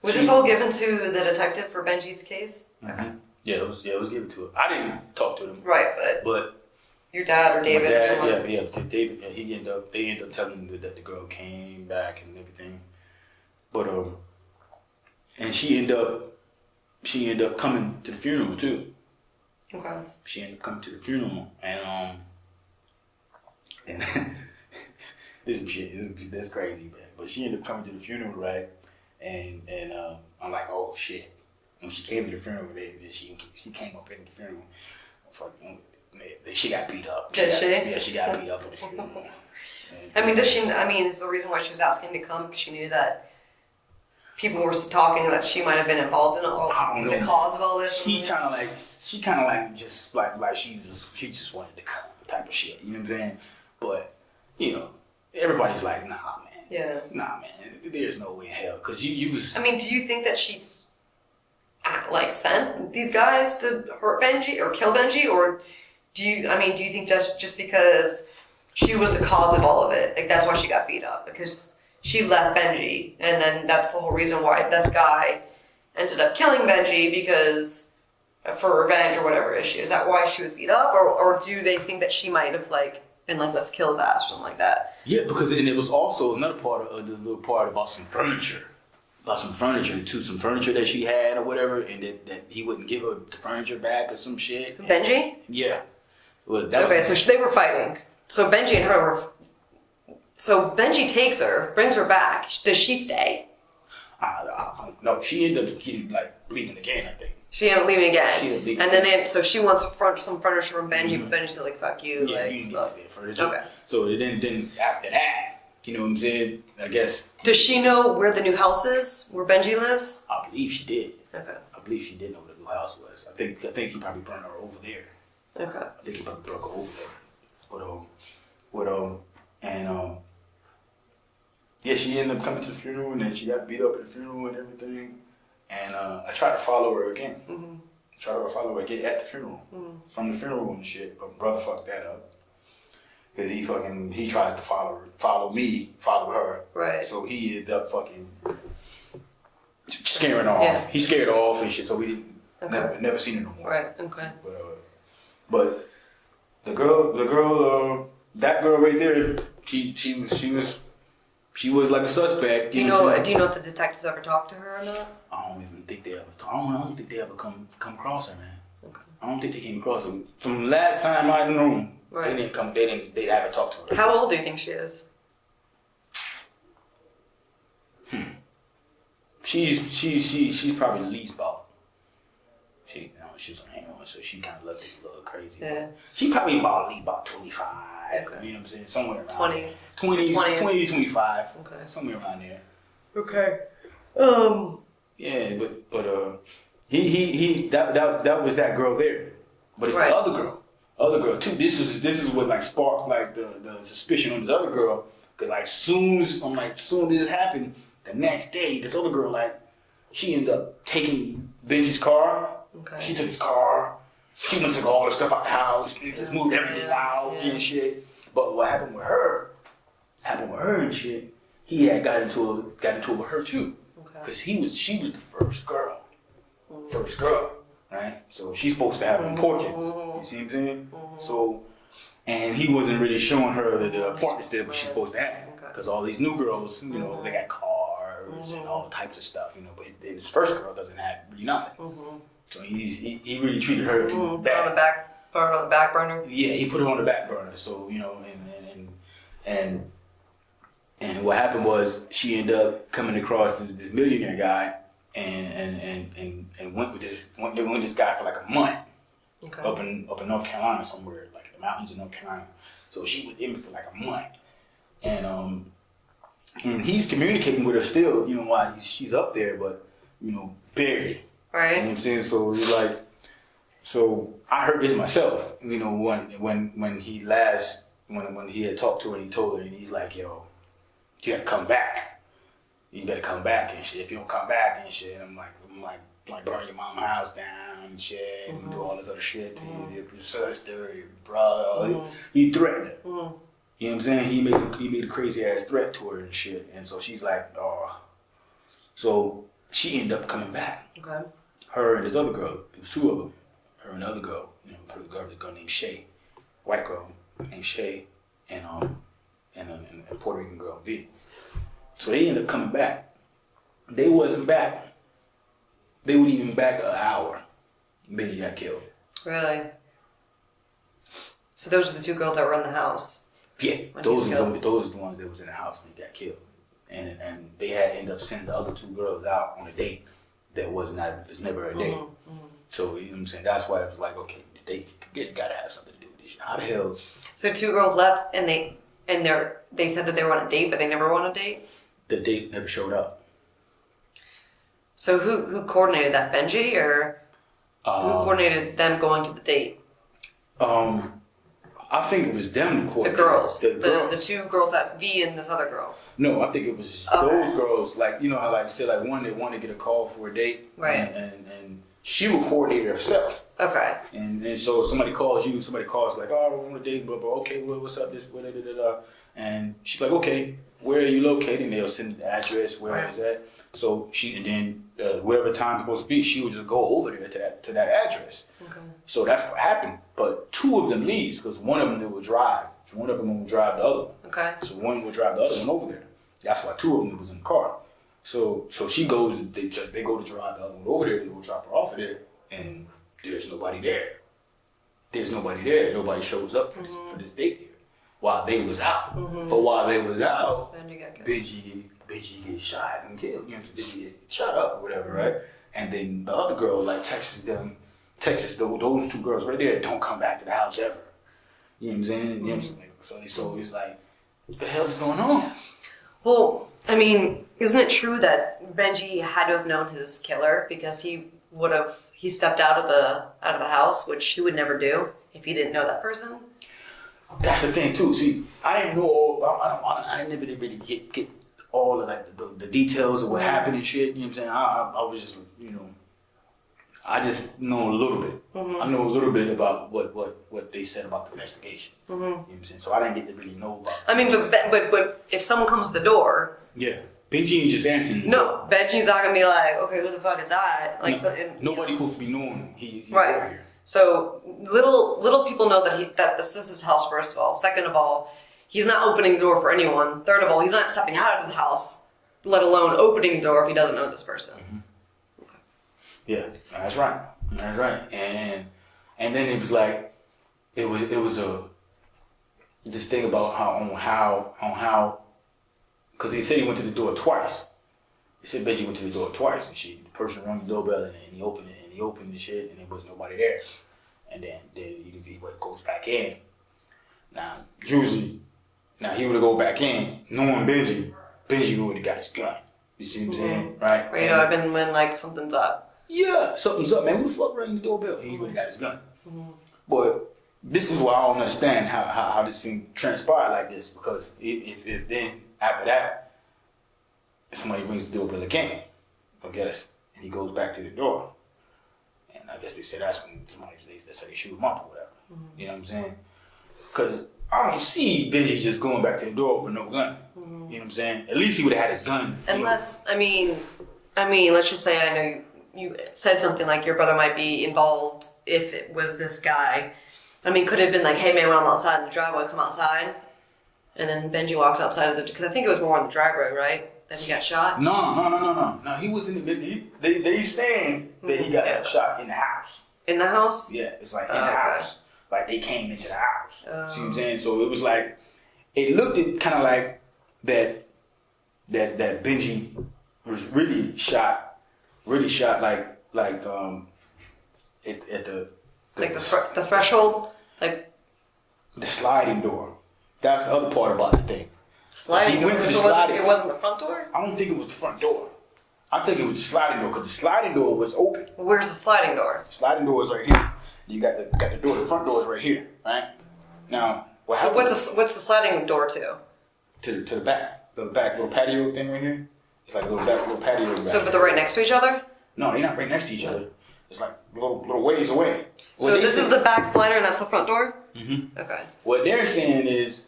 was this all given to the detective for Benji's case? Mm-hmm. Yeah, it was given to her. I didn't talk to them. Right, but your dad or David? David. Yeah, they ended up telling me that the girl came back and everything. But and she ended up coming to the funeral too. Okay. She ended up coming to the funeral, and this is shit. That's crazy, man. But she ended up coming to the funeral, right? And I'm like, oh shit. When she came to the funeral, she came up in the funeral. Fucking, she got beat up. Did she? Yeah, she got beat up at the funeral. I mean, is the reason why she was asking to come because she knew that people were talking that she might have been involved in the cause of all this? She kind of like she just wanted to come type of shit. You know what I'm saying? But you know, everybody's like, nah, man. Yeah. Nah, man. There's no way in hell because you was. I mean, do you think that she's like sent these guys to hurt Benji or kill Benji, or do you think just because she was the cause of all of it, like that's why she got beat up because she left Benji, and then that's the whole reason why this guy ended up killing Benji because for revenge or whatever issue? Is that why she was beat up, or do they think that she might have like and like let's kill his ass or something like that. Yeah, because and it was also another part of the little part about some furniture. About some furniture that she had or whatever, and that he wouldn't give her the furniture back or some shit. Benji? Yeah. Well, so they were fighting. So Benji and her were... So Benji takes her, brings her back. Does she stay? No, she ended up getting, leaving again, I think. She ended up leaving again. She ended up leaving and then so she wants some furniture from Benji, but Benji's like, fuck you. Yeah, like, you didn't get to stay furniture. Okay. So then after that, you know what I'm saying? I guess... Does she know where the new house is? Where Benji lives? I believe she did. Okay. I believe she did know where the new house was. I think he probably burned her over there. Okay. I think he probably broke her over there. Yeah, she ended up coming to the funeral, and then she got beat up at the funeral and everything. And I tried to follow her again. Mm-hmm. I tried to follow her again at the funeral. Mm-hmm. From the funeral and shit, but brother fucked that up. Because he tries to follow her. Right. So he ended up fucking scaring her off. Yeah. He scared her off and shit, so we didn't never seen her no more. Right, okay. But that girl right there, she was like a suspect. Do you know if the detectives ever talked to her or not? I don't even think they ever I don't think they ever come across her, man. Okay. I don't think they came across her. From last time I knew, right. They haven't talked to her. How old do you think she is? She's probably at least about she was on heroin, so she kind of looked a little crazy. Yeah. She probably about 25. Okay. You know what I'm saying? Somewhere around 20s. 20 to 25. Okay. Somewhere around there. Okay. Yeah, but he that was that girl there. But it's right. The other girl too. This is what like sparked like the suspicion on this other girl. Cause like soon as this happened, the next day this other girl she ended up taking Benji's car. Okay. She took his car. She went and took all the stuff out the house and just moved everything out and shit. But what happened with her and shit, he had got into it with her too. Okay. Cause she was the first girl. Mm-hmm. First girl. Right? So she's supposed to have importance. Mm-hmm. You see what I'm saying? Mm-hmm. So, and he wasn't really showing her the importance that she's supposed to have. Because all these new girls, you know, they got cars and all types of stuff, you know, but his first girl doesn't have really nothing. Mm-hmm. So he really treated her too bad. Put her on the back burner? Yeah, he put her on the back burner. So, you know, and what happened was she ended up coming across this millionaire guy and went with this guy for like a month. Okay. Up in North Carolina somewhere, like in the mountains of North Carolina. So she was in for like a month. And he's communicating with her still, you know, while she's up there, but, you know, barely. Right. You know what I'm saying? So he's like, so I heard this myself, you know, when he had talked to her and he told her, and he's like, yo, you gotta come back. You better come back and shit. If you don't come back and shit, I'm like burn your mama's house down and shit, and do all this other shit to your sister, your brother. He threatened her. Mm-hmm. You know what I'm saying? He made a crazy ass threat to her and shit, and so she's like, oh. So she ended up coming back. Okay. Her and this other girl. It was two of them. Her and the other girl. You know, the girl named Shay, white girl named Shay, and a Puerto Rican girl V. So they ended up coming back. They wasn't back. They weren't even back an hour. Benji got killed. Really? So those are the two girls that were in the house. Yeah, those are the ones that was in the house when he got killed, and they had ended up sending the other two girls out on a date that was never a date. Mm-hmm. So you know what I'm saying? That's why it was like, okay, they gotta have something to do with this shit. How the hell? So two girls left, and they said that they were on a date, but they never went on a date. The date never showed up. So who coordinated that? Benji or who coordinated them going to the date? I think it was them who coordinated. The girls. The two girls, that V and this other girl. No, I think it was those girls. Like, you know how like you said, like one that wanted to get a call for a date, right? And she would coordinate it herself. Okay. And so somebody calls like, oh, we're on a date, blah blah. Okay, well, what's up? This, da da da da. And she's like, okay, where are you located? And they'll send the address. Where is that? So wherever time's supposed to be, she would just go over there to that address. Okay. So that's what happened. But two of them leaves because one of them would drive. One of them would drive the other one. Okay. So one would drive the other one over there. That's why two of them was in the car. So she goes, they go to drive the other one over there, they go drop her off of there, and there's nobody there. There's nobody there. Nobody shows up for this date there. While they was out. But while they was out, Benji gets shot and killed. You know what I'm saying? Benji gets shot up or whatever, right? And then the other girl like texts those two girls right there, don't come back to the house ever. You know what I'm saying? You know what I'm saying? So it's like, what the hell's going on? Well, I mean, isn't it true that Benji had to have known his killer because he stepped out of the house, which he would never do if he didn't know that person? That's the thing too. See, I didn't know I never did really get all of like the details of what happened and shit. You know what I'm saying? I was just, you know, I just know a little bit. I know a little bit about what they said about the investigation. You know what I'm saying? So I didn't get to really know about. I mean, but if someone comes to the door, yeah, Benji ain't just answering. No, Benji's not gonna be like, okay, who the fuck is that? Like, nobody supposed to be knowing he's right. over here. So little people know that this is his house. First of all, second of all, he's not opening the door for anyone. Third of all, he's not stepping out of the house, let alone opening the door if he doesn't know this person. Okay. Yeah, that's right. That's right. And then it was like it was this thing about how because he said he went to the door twice. He said Benji went to the door twice, and the person rang the doorbell and he opened it. He opened the shit and there was nobody there. And then he goes back in. Now he would have go back in, knowing Benji would have got his gun. You see what I'm saying? Right? Or, you know, I've been when like something's up. Yeah, something's up, man. Who the fuck rang the doorbell? And he would have got his gun. But this is why I don't understand how this thing transpired like this, because if then after that somebody rings the doorbell again, I guess, and he goes back to the door. I guess they said that's when they said they shoot him up or whatever. You know what I'm saying? Because I don't see Benji just going back to the door with no gun. You know what I'm saying? At least he would have had his gun. Unless, I mean, let's just say I know you said something like your brother might be involved if it was this guy. I mean, could it have been like, hey man, when I'm outside in the driveway, come outside? And then Benji walks outside of because I think it was more on the driveway, right? That he got shot? No. He was in the. They saying that he got shot in the house. In the house? Yeah, it's like in the house. Like they came into the house. See what I'm saying? So it was like, it looked kind of like that Benji was really shot like at the the threshold, like the sliding door. That's the other part about the thing. Sliding door. It wasn't the front door? I don't think it was the front door. I think it was the sliding door because the sliding door was open. Where's the sliding door? The sliding door is right here. You got the door. The front door is right here, right? Now, so what's the sliding door to? To the back. The back little patio thing right here. It's like a little patio. So, but they're right next to each other? No, they're not right next to each other. It's like little ways away. So this is the back slider and that's the front door? Mm-hmm. Okay. What they're saying is,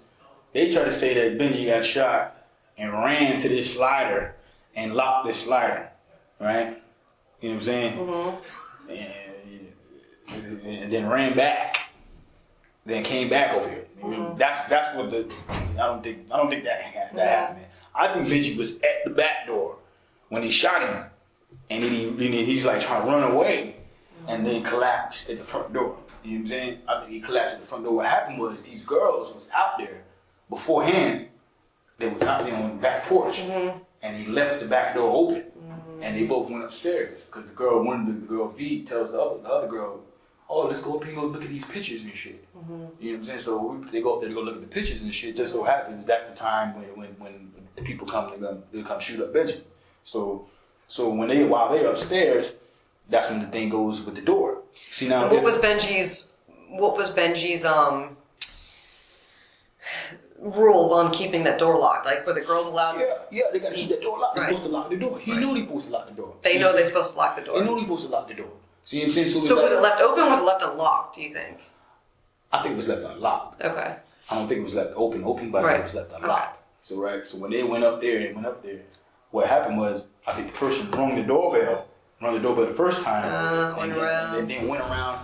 they try to say that Benji got shot and ran to this slider and locked this slider, right? You know what I'm saying? And then ran back, then came back over here. That's what I don't think that happened. Man. I think Benji was at the back door when they shot him, and then he's like trying to run away, and then collapsed at the front door. You know what I'm saying? I think he collapsed at the front door. What happened was these girls was out there beforehand. They was out there on the back porch, and he left the back door open, and they both went upstairs because one of the girl V tells the other girl, "Oh, let's go up here and go look at these pictures and shit." You know what I'm saying? So they go up there to go look at the pictures and shit. Just so happens that's the time when the people come, they come shoot up Benji. So while they're upstairs, that's when the thing goes with the door. See now, what was Benji's rules on keeping that door locked? Like, were the girls allowed? Yeah, they gotta keep that door locked. They're supposed to lock the door. He knew they supposed to lock the door. They know they're supposed to lock the door. They know they're supposed to lock the door. See what I'm saying? So was it left open or was it left unlocked, do you think? I think it was left unlocked. Okay. I don't think it was left open, but I think it was left unlocked. Okay. So when they went up there, what happened was, I think the person rung the doorbell the first time, and then went around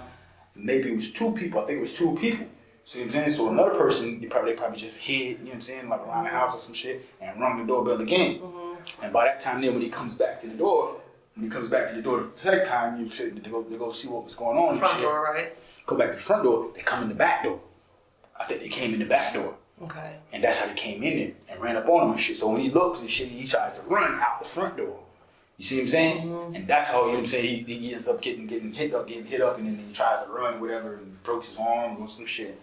Maybe it was 2 people. I think it was 2 people. See what I'm saying? So another person, they probably just hid, you know what I'm saying, like around the house or some shit, and rung the doorbell again. And by that time, then when he comes back to the door, the second time, you shit, they go see what was going on. Front door, right? Go back to the front door. They come in the back door. I think they came in the back door. Okay. And that's how they came in there and ran up on him and shit. So when he looks and shit, he tries to run out the front door. You see what I'm saying? And that's how, you know what I'm saying, he ends up getting hit up, and then he tries to run, whatever, and broke his arm or some shit.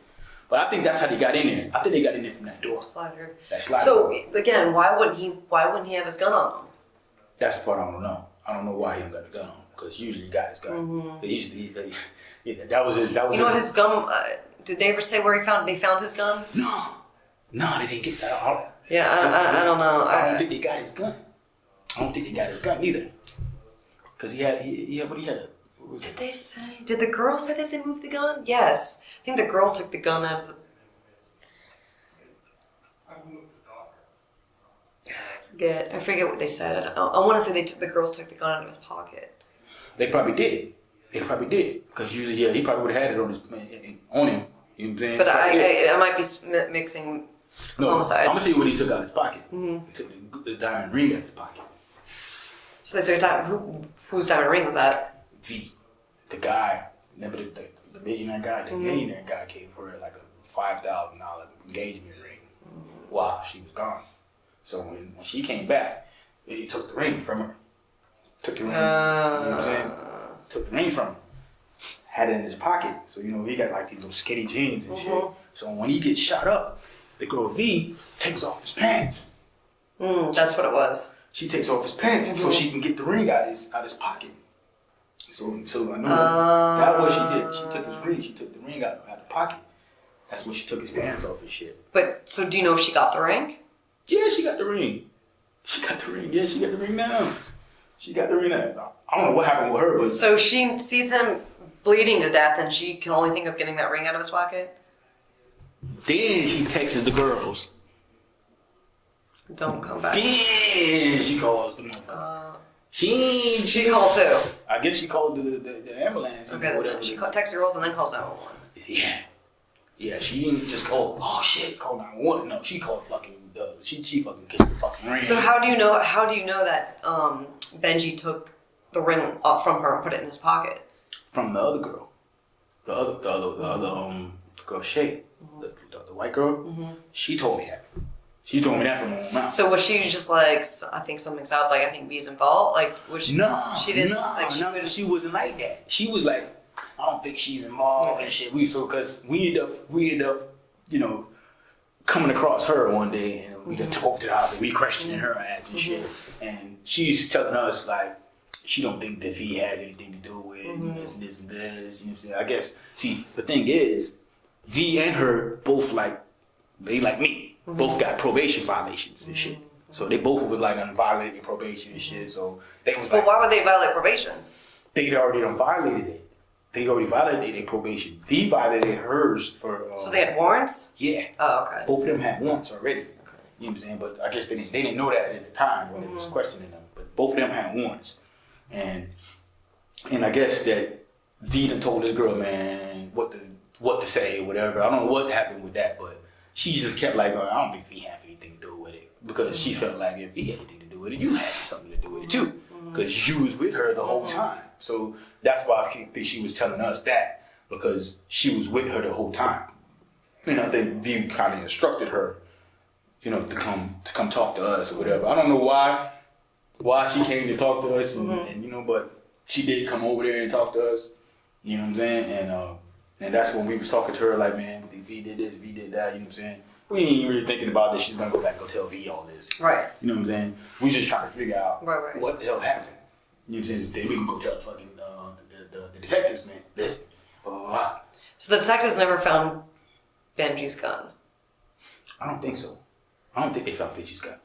But I think that's how they got in there. I think they got in there from that door. Slider. That slider. So again, why wouldn't he have his gun on him? That's the part I don't know. I don't know why he don't got the gun on him. Because usually he got his gun. That was his. You know what his gun? Did they ever say where they found his gun? No, they didn't get that out. Yeah, I don't know. I don't think they got his gun. I don't think they got his gun either. Because he had. What was Did it? they say? Did the girls say that they moved the gun? Yes. I think the girls took the gun out of the... I forget what they said. I want to say the girls took the gun out of his pocket. They probably did. Because usually, he probably would have had it on him. You know what I'm saying? But I might be mixing homicides. I'm going to tell you what he took out of his pocket. He took the diamond ring out of his pocket. So they took a diamond... Whose diamond ring was that? V. The guy, remember the millionaire guy? The millionaire guy gave her like a $5,000 engagement ring while she was gone. So when she came back, he took the ring from her. Took the ring, you know what I'm saying? Took the ring from him. Had it in his pocket. So, he got like these little skinny jeans and shit. So when he gets shot up, the girl V takes off his pants. That's what it was. She takes off his pants so she can get the ring out of his pocket. So I know that's what she did. She took his ring. She took the ring out of the pocket. That's when she took his pants off and shit. But, so do you know if she got the ring? Yeah, she got the ring. Yeah, she got the ring now. She got the ring now. I don't know what happened with her, but... So she sees him bleeding to death and she can only think of getting that ring out of his pocket? Then she texts the girls. Don't come back. Then she calls the motherfucker. She calls who? I guess she called the ambulance. Okay, whatever. She texts the girls and then calls 911. Yeah, she didn't just go, oh shit, call 911. No, she called fucking, she fucking kissed the fucking ring. So how do you know that Benji took the ring off from her and put it in his pocket? From the other girl. The other girl, Shay, the white girl, she told me that. She told me that from her own mouth. So was she just like, I think something's up, like I think B's involved? Like, was she, she didn't, she wasn't like that. She was like, I don't think she's involved and shit. Cause we end up, coming across her one day and we just took over to the house and we questioning her ass and shit. And she's telling us like, she don't think that V has anything to do with this and this and this. You know what I'm saying? I guess, see, the thing is, V and her both they like me. Both got probation violations and shit. So they both was like violating probation and shit. So they was like... Well, why would they violate probation? They'd already violated it. They already violated their probation. V violated hers for... so they had warrants? Yeah. Oh, okay. Both of them had warrants already. Okay. You know what I'm saying? But I guess they didn't know that at the time when they was questioning them. But both of them had warrants. And I guess that V done told this girl, man, what to say or whatever. I don't know what happened with that, but she just kept like, I don't think V has anything to do with it. Because she felt like if V had anything to do with it, you had something to do with it too. Because you was with her the whole time. So that's why I think she was telling us that. Because she was with her the whole time. And I think V kind of instructed her, to come talk to us or whatever. I don't know why she came to talk to us and but she did come over there and talk to us. You know what I'm saying? And that's when we was talking to her like, man, I think V did this, V did that, you know what I'm saying? We ain't really thinking about this. She's going to go back and go tell V all this. Right. You know what I'm saying? We just trying to figure out right. what the hell happened. You know what I'm saying? Then we can go tell fucking the detectives, man, listen, blah, blah, blah. So the detectives never found Benji's gun? I don't think so. I don't think they found Benji's gun.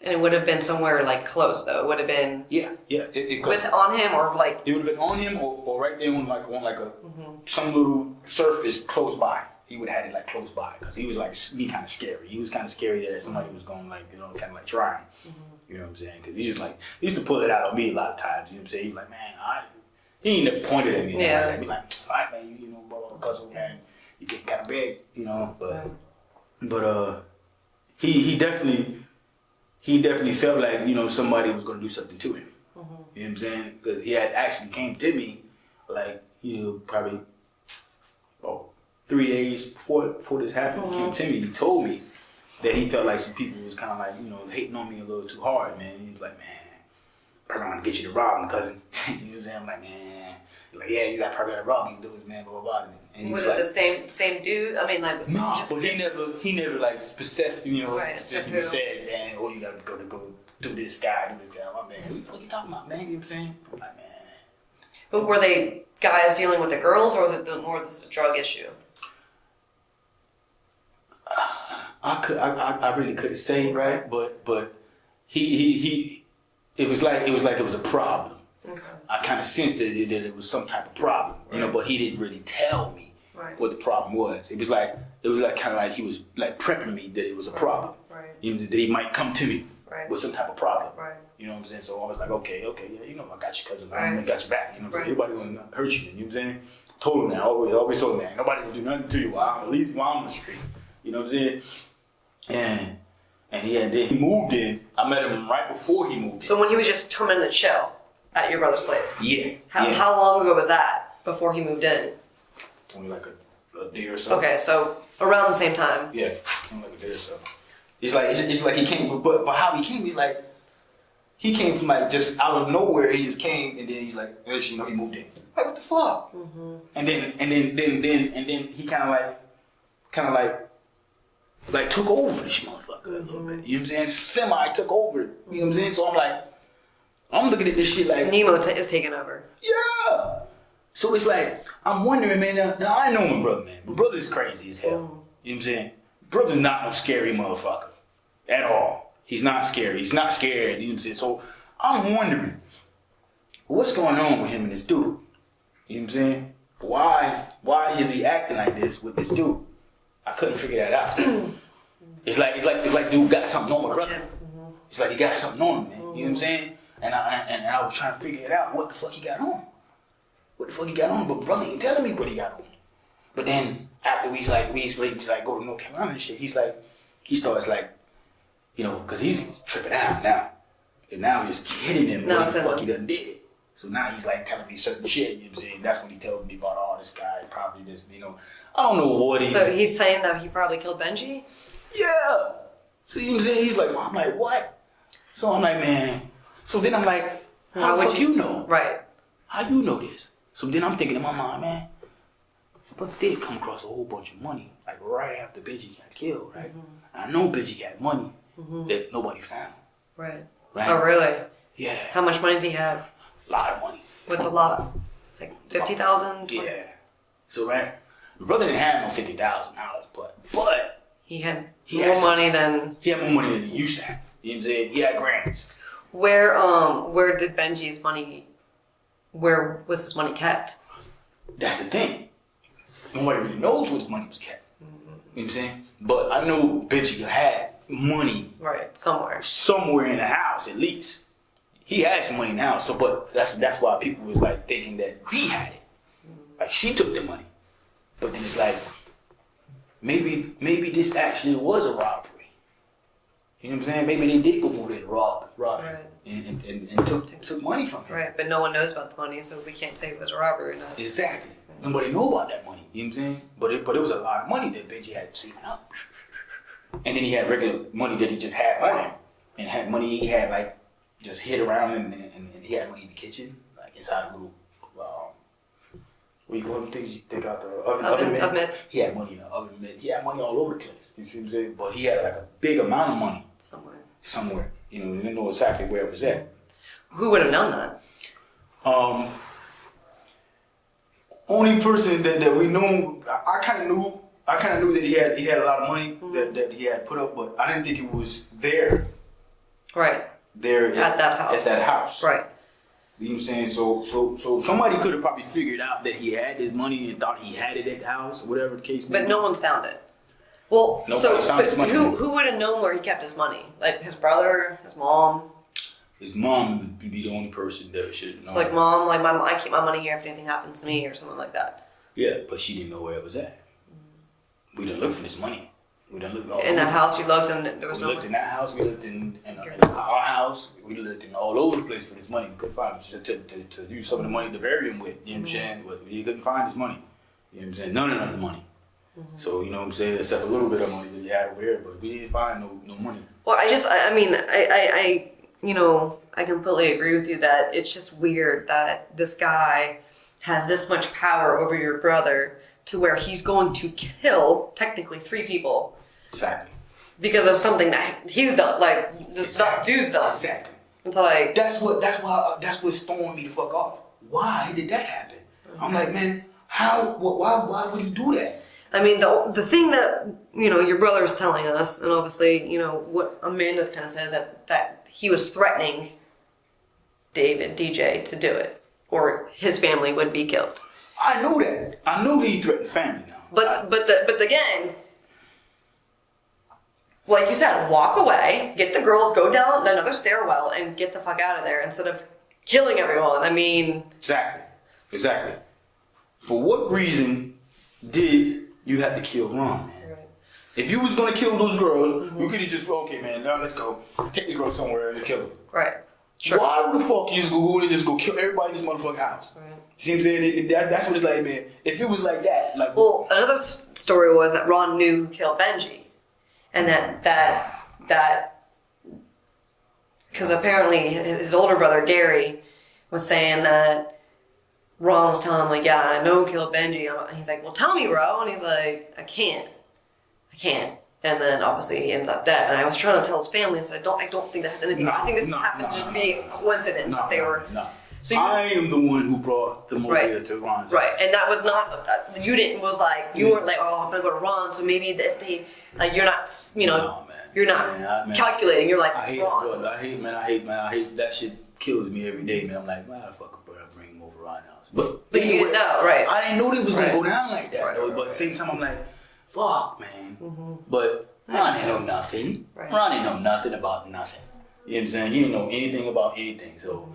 And it would have been somewhere like close though. It would have been It on him or like it would have been on him or right there on like a some little surface close by. He would have had it like close by because he was like be kind of scary. He was kind of scary that somebody was going like kind of like trying. You know what I'm saying? Because he used to pull it out on me a lot of times. You know what I'm saying? He's like, man, He ain't never pointed at me. Yeah. Like, be like, all right, man, you know, because man, you get kind of big, you know. But he definitely felt like, you know, somebody was gonna do something to him. You know what I'm saying? Because he had actually came to me, like, you know, probably about 3 days before this happened. He came to me. He told me that he felt like some people was kind of like, you know, hating on me a little too hard, man. He was like, man, probably want to get you to rob him, cousin. You know what I'm saying? I'm like, man, like, yeah, you got probably got to rob these dudes, man, blah, blah, blah. And he was like, it the same dude? I mean, like, was no, just but he never like specific, you know, right, specifically said, man, oh, you got to go do this guy, do this guy. I'm like, man, who the fuck you talking about, man? You know what I'm saying? I'm like, man. But were they guys dealing with the girls, or was it more this a drug issue? I really couldn't say, right? But he it was like it was a problem. Okay. I kind of sensed that it was some type of problem, you know, but he didn't really tell me what the problem was. It was like kind of like he was like prepping me that it was a problem, you know, that he might come to me with some type of problem. You know what I'm saying? So I was like, okay, yeah, you know, I got you, cousin. I got your back. You know what I'm saying? Everybody gonna hurt you. You know what I'm saying? Told him that. Always told him that. Nobody gonna do nothing to you while I'm on the street. You know what I'm saying? And yeah, then he moved in. I met him right before he moved in. So when he was just coming to chill at your brother's place? Yeah. How long ago was that before he moved in? Only like a day or so. Okay, so around the same time. Yeah, only like a day or so. It's like he came, but how he came, he's like, he came from like just out of nowhere. He just came, and then he's like, you know, he moved in. Like, what the fuck? And then he kind of like took over this motherfucker a little bit. You know what I'm saying? Semi took over it. You know what I'm saying? So I'm looking at this shit like Nemo is taking over. Yeah. So it's like, I'm wondering, man, now I know my brother, man. My brother's crazy as hell. You know what I'm saying? Brother's not no scary motherfucker. At all. He's not scary. He's not scared. You know what I'm saying? So I'm wondering, what's going on with him and this dude? You know what I'm saying? Why is he acting like this with this dude? I couldn't figure that out. It's like dude got something on my brother. It's like he got something on him, man. You know what I'm saying? And I was trying to figure it out. What the fuck he got on? What the fuck he got on? But brother ain't telling me what he got on. But then after we go to North Carolina and shit, he starts like, you know, because he's tripping out now. And now he's hitting him what the fuck he done did. So now he's like telling me certain shit, you know what I'm saying? That's when he tells me about, oh, this guy probably this, you know. I don't know what he is. So he's saying that he probably killed Benji? Yeah. So you know what I'm saying? He's like, well, I'm like, what? So I'm like, man. So then I'm like, how the fuck you know? Right. How you know this? So then I'm thinking in my mind, man, but did come across a whole bunch of money, like right after Benji got killed, right? I know Benji had money that nobody found. Right. Oh, really? Yeah. How much money did he have? A lot of money. What's a lot? Like 50,000? Yeah. So my brother didn't have no $50,000, but he had more money than he had more money than he used to have. You know what I'm saying? He had grants. Where did Benji's money? Where was his money kept? That's the thing. Nobody really knows where his money was kept. You know what I'm saying? But I know Benji had money. Right, somewhere. Somewhere in the house, at least. He had some money in the house. So, but that's why people was like thinking that he had it. Like she took the money. But then it's like, maybe this actually was a robbery. You know what I'm saying? Maybe they did go over there to rob him. And took money from him. Right, but no one knows about the money, so we can't say it was a robbery or not. Exactly. Nobody know about that money. You know what I'm saying? But it was a lot of money that Benji had saving up. And then he had regular money that he just had on him. And had money he had like just hid around him, and he had money in the kitchen, like inside a little what do you call them things you take out the oven mitt? He had money in the oven mitt. He had money all over the place. You see what I'm saying? But he had like a big amount of money. Somewhere. You know, we didn't know exactly where it was at. Who would have known that? Only person that we knew, I kind of knew that he had a lot of money that he had put up, but I didn't think it was there. Right. There at that house. At that house. Right. You know what I'm saying? So somebody could have probably figured out that he had this money and thought he had it at the house, or whatever the case may be. But no one's found it. Well, Nobody's found his money. Who would have known where he kept his money? Like his brother, his mom? his mom would be the only person that should know. It's like, Mom, like, I keep my money here if anything happens to me or something like that. Yeah, but she didn't know where it was at. We done looked for this money. We done looked all in that house you looked and there was we no looked money. in that house. We looked in our house. We looked in all over the place for this money. We couldn't find it to use some of the money to bury him with. You know what I'm saying? But we couldn't find his money. You know what I'm saying? None of the money. So, you know what I'm saying? Except a little bit of money that he had over there, but we didn't find no money. Well, I you know, I completely agree with you that it's just weird that this guy has this much power over your brother to where he's going to kill technically 3 people. Exactly. Because of something that he's done, like this dude's done. Exactly. It's like that's what's throwing me the fuck off. Why did that happen? I'm like, man, why would he do that? I mean, the thing that, you know, your brother was telling us, and obviously, you know, what Amanda's kind of says, that he was threatening DJ to do it, or his family would be killed. I know that. I know that he threatened family now. But again, like you said, walk away, get the girls, go down another stairwell, and get the fuck out of there instead of killing everyone. I mean... Exactly. For what reason did you have to kill Ron, man? Right. If you was going to kill those girls, you could have just, okay, man, now let's go. Take the girls somewhere and kill them. Right. Sure. Why the fuck you just go and just go kill everybody in this motherfucking house? Right. See what I'm saying? That's what it's like, man. If it was like that, like... Well, another story was that Ron knew who killed Benji. And that... Because apparently his older brother, Gary, was saying that Ron was telling him, like, yeah, I know who killed Benji. And he's like, well, tell me, bro. And he's like, I can't. And then obviously he ends up dead. And I was trying to tell his family, and said, I don't think that has anything. I think this happened to just be a coincidence that they were. No. So I am the one who brought the mobile to Ron's. Right, and that was not. You didn't. Was like you weren't like, oh, I'm gonna go to Ron. So maybe if they like, you're not. You know, you're not calculating. You're like, I hate, Ron. Bro, I hate that shit kills me every day, man. I'm like, motherfucker, bro, bring him over Ron's house. But you didn't know, right? I didn't know they was gonna go down like that, though. But at the same time, I'm like, fuck, man. But Ron didn't know nothing. Ron didn't know nothing about nothing. You know what I'm saying? He didn't know anything about anything. So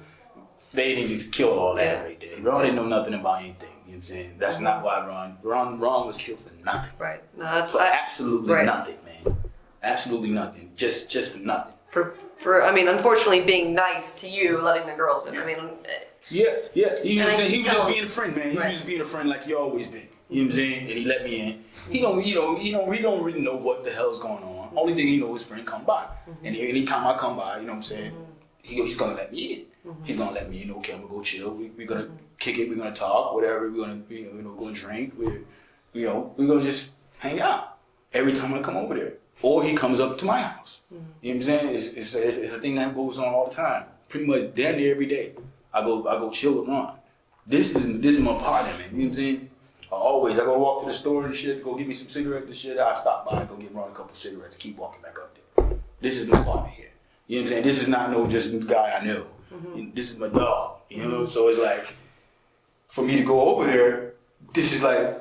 they didn't just kill all that right there. Ron didn't know nothing about anything. You know what I'm saying? That's not why Ron was killed for nothing. Right. No, that's absolutely nothing, man. Absolutely nothing. Just for nothing. For I mean, unfortunately, being nice to you, letting the girls in. I mean. Yeah. You know what I'm saying? He was just being a friend, man. He was just being a friend like he always been. You know what I'm saying? And he let me in. He don't really know what the hell's going on. Only thing he knows, his friend come by. And anytime I come by, you know what I'm saying? He's gonna let me in. He's gonna let me in. Okay, I'm gonna go chill. We're gonna kick it. We're gonna talk. Whatever. We're gonna go and drink. We're gonna just hang out every time I come over there. Or he comes up to my house. You know what I'm saying? It's a thing that goes on all the time. Pretty much damn near every day. I go chill with Ron. This is my partner, man. You know what I'm saying? I go walk to the store and shit, go get me some cigarettes and shit. I stop by and go get Ron a couple cigarettes, keep walking back up there. This is my partner here. You know what I'm saying? This is not no just guy I know. This is my dog. You know? So it's like, for me to go over there, this is like,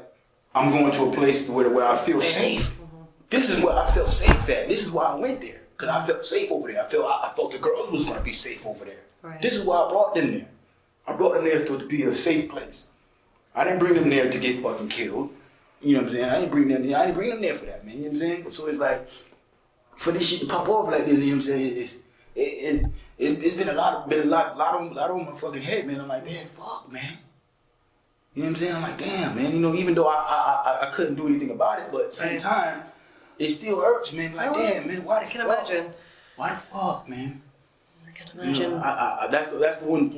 I'm going to a place where I feel safe. This is where I felt safe at. This is why I went there. Because I felt safe over there. I felt the girls was going to be safe over there. Right. This is why I brought them there. I brought them there to be a safe place. I didn't bring them there to get fucking killed. You know what I'm saying? I didn't bring them there for that, man. You know what I'm saying? So it's like, for this shit to pop off like this, you know what I'm saying? It's been a lot on my fucking head, man. I'm like, man, fuck, man. You know what I'm saying? I'm like, damn, man. You know, even though I couldn't do anything about it, but at the same time, it still hurts, man. Like, damn, man, why the fuck? I can imagine. Why the fuck, man? I can imagine. You know, that's the one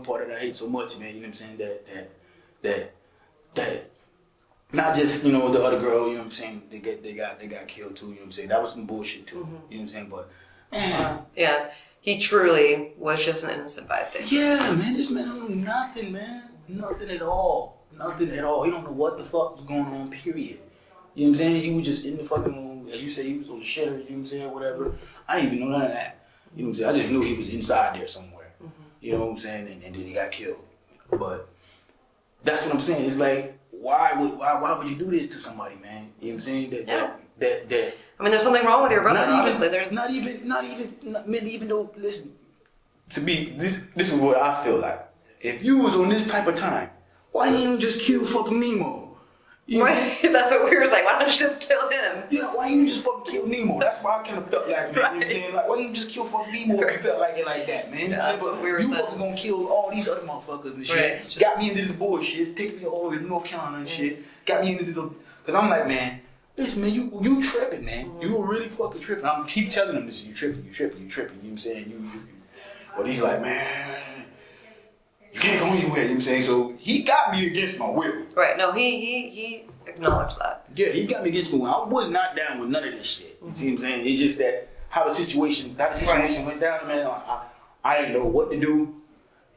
part that I hate so much, man. You know what I'm saying? That not just, you know, the other girl, you know what I'm saying, they got killed too, you know what I'm saying? That was some bullshit too. You know what I'm saying? But man. Yeah. He truly was just an innocent bystander. Yeah, man, this man don't know nothing, man. Nothing at all. Nothing at all. He don't know what the fuck was going on, period. You know what I'm saying? He was just in the fucking room. As you say, he was on the shitter, you know what I'm saying, whatever. I didn't even know none of that. You know what I'm saying? I just knew he was inside there somewhere. You know what I'm saying? And then he got killed. But that's what I'm saying. It's like, why would you do this to somebody, man? You know what I'm saying? That I mean, there's something wrong with your brother, obviously. Not even though, listen, this is what I feel like. If you was on this type of time, why didn't you just kill fucking Nemo? Right? That's what we were saying. Why don't you just kill him? Yeah, why didn't you just fucking kill Nemo? That's why I kind of felt like, man. You know what I'm saying? Like, why didn't you just kill fucking Nemo if you felt like it like that, man? Yeah, that's what we were saying. Fucking gonna kill all these other motherfuckers and shit. Right. Got me into this bullshit, taking me all the way to North Carolina and shit. Got me into this, cause I'm like, man, listen, man, you tripping, man. You were really fucking tripping. I'm keep telling him this, you tripping. You know what I'm saying? You. But he's like, man, you can't go anywhere. You know what I'm saying? So he got me against my will. Right. No, he acknowledged that. Yeah, he got me against my will. I was not down with none of this shit. You see what I'm saying? It's just that how the situation went down, man. I didn't know what to do,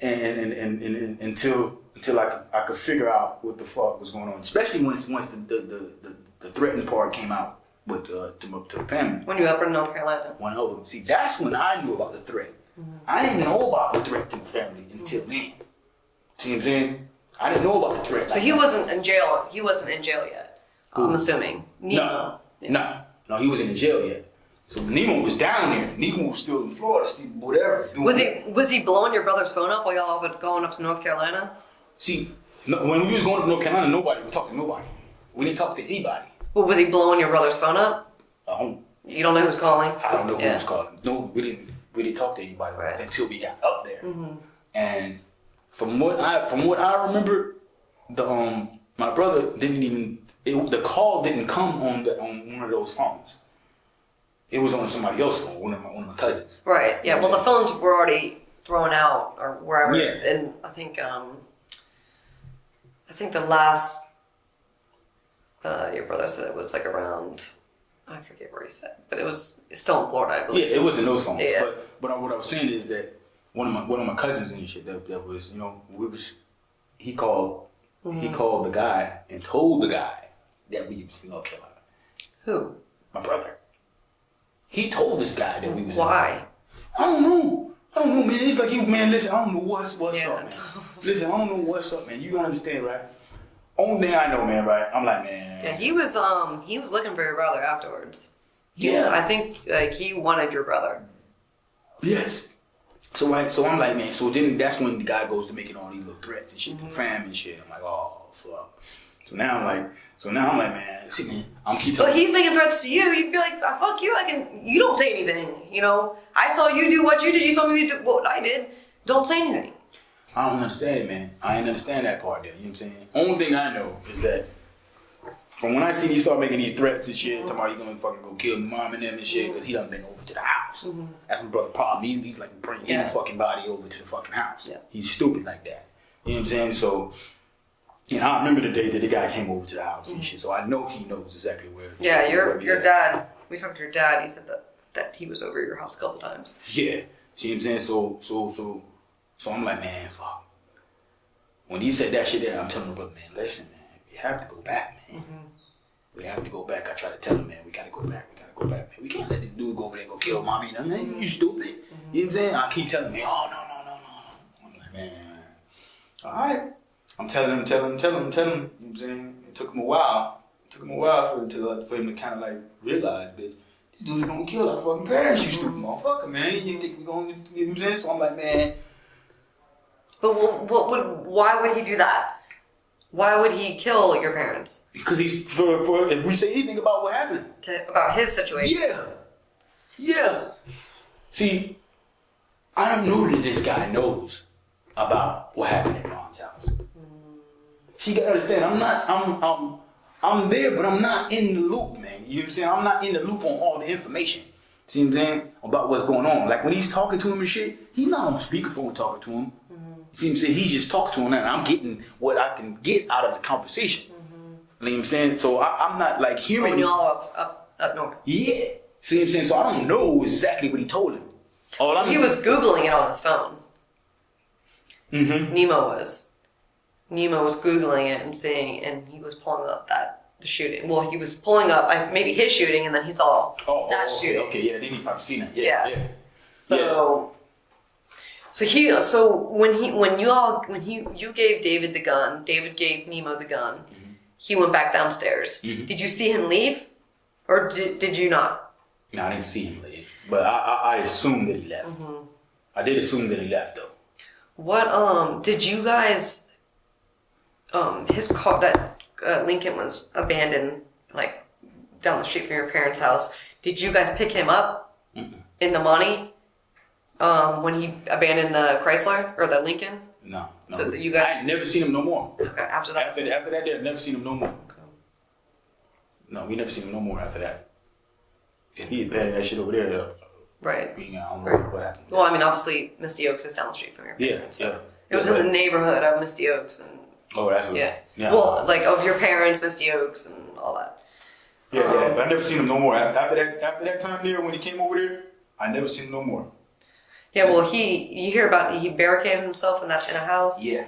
and until I could figure out what the fuck was going on. Especially once the threatened part came out with to the family. When you were up in North Carolina. One of them. See, that's when I knew about the threat. I didn't know about the threat to the family until then. See what I'm saying? I didn't know about the threat. So he wasn't in jail. He wasn't in jail yet. I'm assuming. Nemo. No, he wasn't in jail yet. So Nemo was down there. Nemo was still in Florida, still whatever. Was he blowing your brother's phone up while y'all were going up to North Carolina? See, when we was going up to North Carolina, nobody would talk to nobody. We didn't talk to anybody. Well, was he blowing your brother's phone up? You don't know who's calling? I don't know who was calling. No, we didn't talk to anybody until we got up there. Mm-hmm. And from what I remember, my brother didn't even the call didn't come on one of those phones. It was on somebody else's phone, one of my cousins. Right. Yeah. Well, the phones were already thrown out or wherever. Yeah. And I think the last your brother said it was like around. I forget where he said, but it's still in Florida, I believe. Yeah, it was in those phones. Yeah. But what I was saying is that one of my cousins and shit that was, you know, he called the guy and told the guy that we was in North Carolina. Who? My brother. He told this guy that we was. Why? I don't know, man. It's like man. Listen, I don't know what's up, man. Listen, I don't know what's up, man. You gotta understand, right? Only thing I know, man, right? I'm like, man. Yeah, he was looking for your brother afterwards. Yeah. I think like he wanted your brother. Yes. So I'm like, man. So then that's when the guy goes to making all these little threats and shit, to fam and shit. I'm like, oh fuck. So now I'm like, man. See, man, I'm keep telling. But he's making threats to you. You'd be like, fuck you. You don't say anything. You know, I saw you do what you did. You saw me do what I did. Don't say anything. I don't understand it, man. I didn't understand that part there. You know what I'm saying? Only thing I know is that from when I see he start making these threats and shit, talking about he gonna fucking go kill mom and them and shit, because he done been over to the house. Mm-hmm. That's my brother problem. He's like bringing any fucking body over to the fucking house. Yeah. He's stupid like that. You know what I'm saying? So, you know, I remember the day that the guy came over to the house and shit, so I know he knows exactly where. Yeah, your dad. We talked to your dad. He said that he was over at your house a couple times. Yeah. See what I'm saying? So I'm like, man, fuck. When he said that shit there, I'm telling my brother, man, listen, man, we have to go back, man. Mm-hmm. We have to go back. I try to tell him, man, we gotta go back, man. We can't let this dude go over there and go kill mommy. You know, man, you stupid. Mm-hmm. You know what I'm saying? I keep telling him, oh, no. I'm like, man, all right. I'm telling him. You know what I'm saying? It took him a while. for him to kind of like realize, bitch, this dude's gonna kill our fucking parents, you stupid motherfucker, man. You think we gonna, you know what I'm saying? So I'm like, man. But why would he do that? Why would he kill your parents? Because he's, for if we say anything about what happened. About his situation. Yeah. See, I know that this guy knows about what happened at Ron's house. See, you gotta understand, I'm there, but I'm not in the loop, man. You know what I'm saying? I'm not in the loop on all the information. See what I'm saying? About what's going on. Like when he's talking to him and shit, he's not on speakerphone talking to him. See what I'm saying? He's just talking to him and I'm getting what I can get out of the conversation. You know what I'm saying? So I'm not like hearing. When y'all up north. Yeah. See what I'm saying? So I don't know exactly what he told him. He was Googling it on his phone. Mm-hmm. Nemo was Googling it and seeing, and he was pulling up the shooting. Well, he was pulling up maybe his shooting, and then he saw that shooting. Okay, yeah, then he probably seen it. Yeah. So when you gave David the gun, David gave Nemo the gun. Mm-hmm. He went back downstairs. Mm-hmm. Did you see him leave, or did you not? No, I didn't see him leave, but I assumed that he left. Mm-hmm. I did assume that he left though. What did you guys his car that Lincoln was abandoned like down the street from your parents' house. Did you guys pick him up in the money when he abandoned the Chrysler or the Lincoln? No. So you guys, I had never seen him no more. After that? After that day, I never seen him no more. Okay. No, we never seen him no more after that. If he had banned that shit over there, right? I don't know what happened. Well, I mean, obviously, Misty Oaks is down the street from your parents. Yeah. It was in the neighborhood of Misty Oaks, and that's what. Yeah. Well, like of your parents, Misty Oaks, and all that. Yeah. I never seen him no more after that time there when he came over there. I never seen him no more. Yeah, well, you hear about he barricaded himself in a house. Yeah.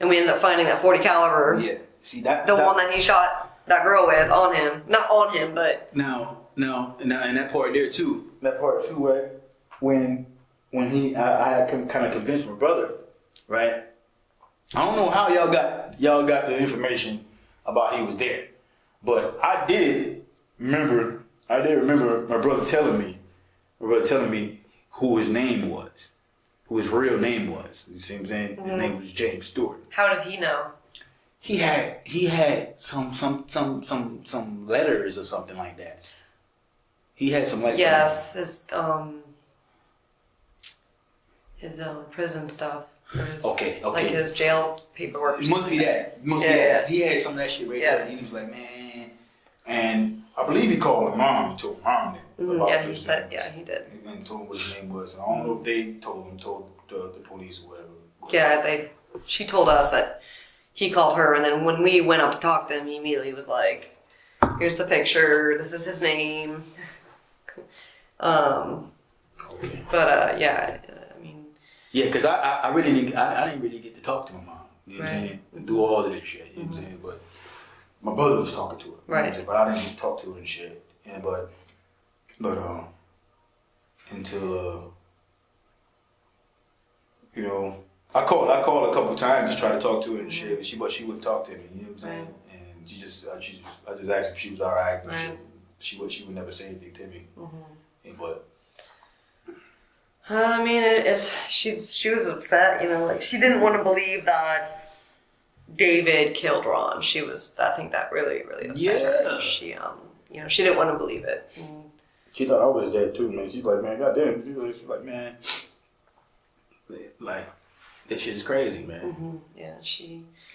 And we ended up finding that .40 caliber. Yeah. See that one that he shot that girl with on him, not on him, but now, and that part there too. That part too, right? When I had kind of convinced my brother, right? I don't know how y'all got the information about he was there, but I did remember my brother telling me who his name was, who his real name was. You see what I'm saying? His name was James Stewart. How did he know? He had some letters or something like that. He had some letters. Yes, his prison stuff. Okay. Like his jail paperwork. It must be that. Yeah. He had some of that shit right there. And he was like, man. And I believe he called my mom and told my mom about he said, he did. And told him what his name was. And I don't know if they told the police or whatever. Yeah, she told us that he called her, and then when we went up to talk to him, he immediately was like, here's the picture, this is his name. Okay. But, yeah, I mean... Yeah, because I didn't really get to talk to my mom, you know what I'm saying? Do all of this shit, you know what I'm saying? But my brother was talking to her, right? You know, but I didn't talk to her and shit. And but until you know, I called a couple times to try to talk to her and shit, but she wouldn't talk to me, you know what I'm saying? Right. And I just asked if she was all right, and right. She would never say anything to me. Mm-hmm. But I mean, she was upset, you know, like she didn't want to believe that David killed Ron. I think that really, really upset her. She, you know, she didn't want to believe it. She thought I was dead too, man. She's like, man, goddamn. She's like, man, like, that shit is crazy, man. Mm-hmm. Yeah,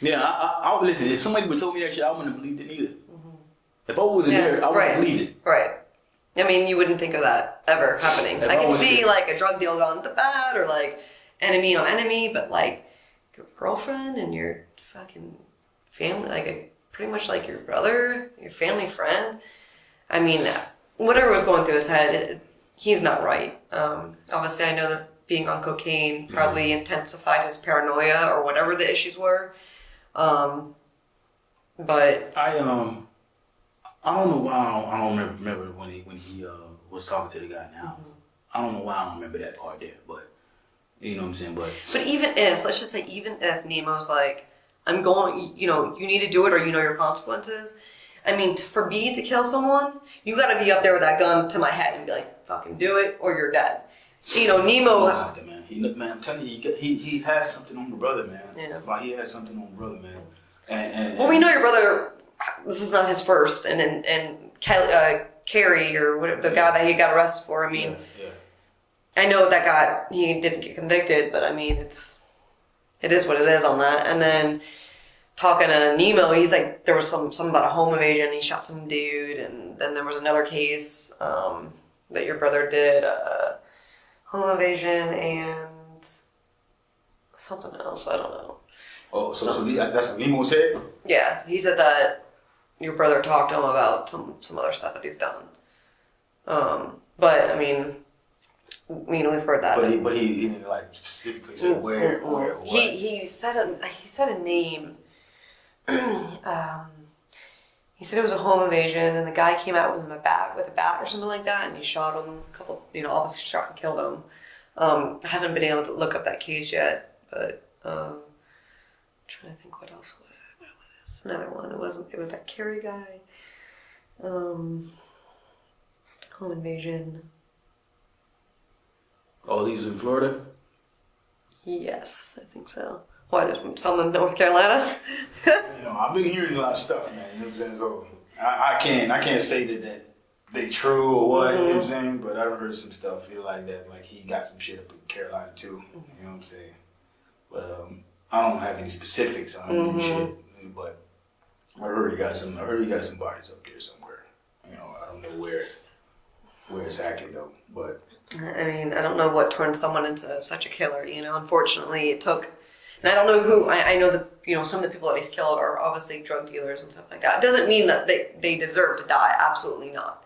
Yeah, I listen, if somebody would told me that shit, I wouldn't have believed it either. Mm-hmm. If I wasn't there, I wouldn't have believed it. Right. I mean, you wouldn't think of that ever happening. I can see, like, a drug deal gone to bad, or, like, enemy on enemy, but, like, your girlfriend and your fucking family, like, pretty much like your brother, your family friend. I mean, whatever was going through his head, he's not right. Obviously, I know that being on cocaine probably intensified his paranoia or whatever the issues were. But I don't know why I don't remember when he was talking to the guy in the house. I don't know why I don't remember that part there, but you know what I'm saying. But even if, let's just say, even if Nemo's like, I'm going, you know, you need to do it or you know your consequences. I mean, for me to kill someone, you got to be up there with that gun to my head and be like, fucking do it or you're dead. You know, Nemo. Man, I'm telling you, he has something on the brother, man. Yeah. Like, he has something on the brother, man. And well, we know your brother. This is not his first, and Carrie or whatever, the guy that he got arrested for. I mean, I know that he didn't get convicted, but I mean, it is what it is on that. And then talking to Nemo, he's like, there was something about a home invasion. He shot some dude, and then there was another case that your brother did, home invasion and something else. I don't know. Oh, so that's what Nemo said? Yeah, he said that your brother talked to him about some other stuff that he's done. But I mean, we've heard that. But he didn't like specifically say where or what. He said a name. He said it was a home invasion, and the guy came out with a bat or something like that, and he shot him. A couple, obviously shot and killed him. I haven't been able to look up that case yet, but I'm trying to think what else was it. What was it? Another one. It was that Carrie guy. Home invasion. Oh, these in Florida? Yes, I think so. Why, there's some in North Carolina? I've been hearing a lot of stuff, man. You know what I'm saying? So I can't say that they true or what. You know what I'm saying? But I've heard some stuff like that. Like he got some shit up in Carolina too. You know what I'm saying? But I don't have any specifics on any shit. But I heard he got some bodies up there somewhere. I don't know where exactly though. But I mean, I don't know what turns someone into such a killer. Unfortunately, it took. And I don't know who. I know that some of the people that he's killed are obviously drug dealers and stuff like that. It doesn't mean that they deserve to die. Absolutely not.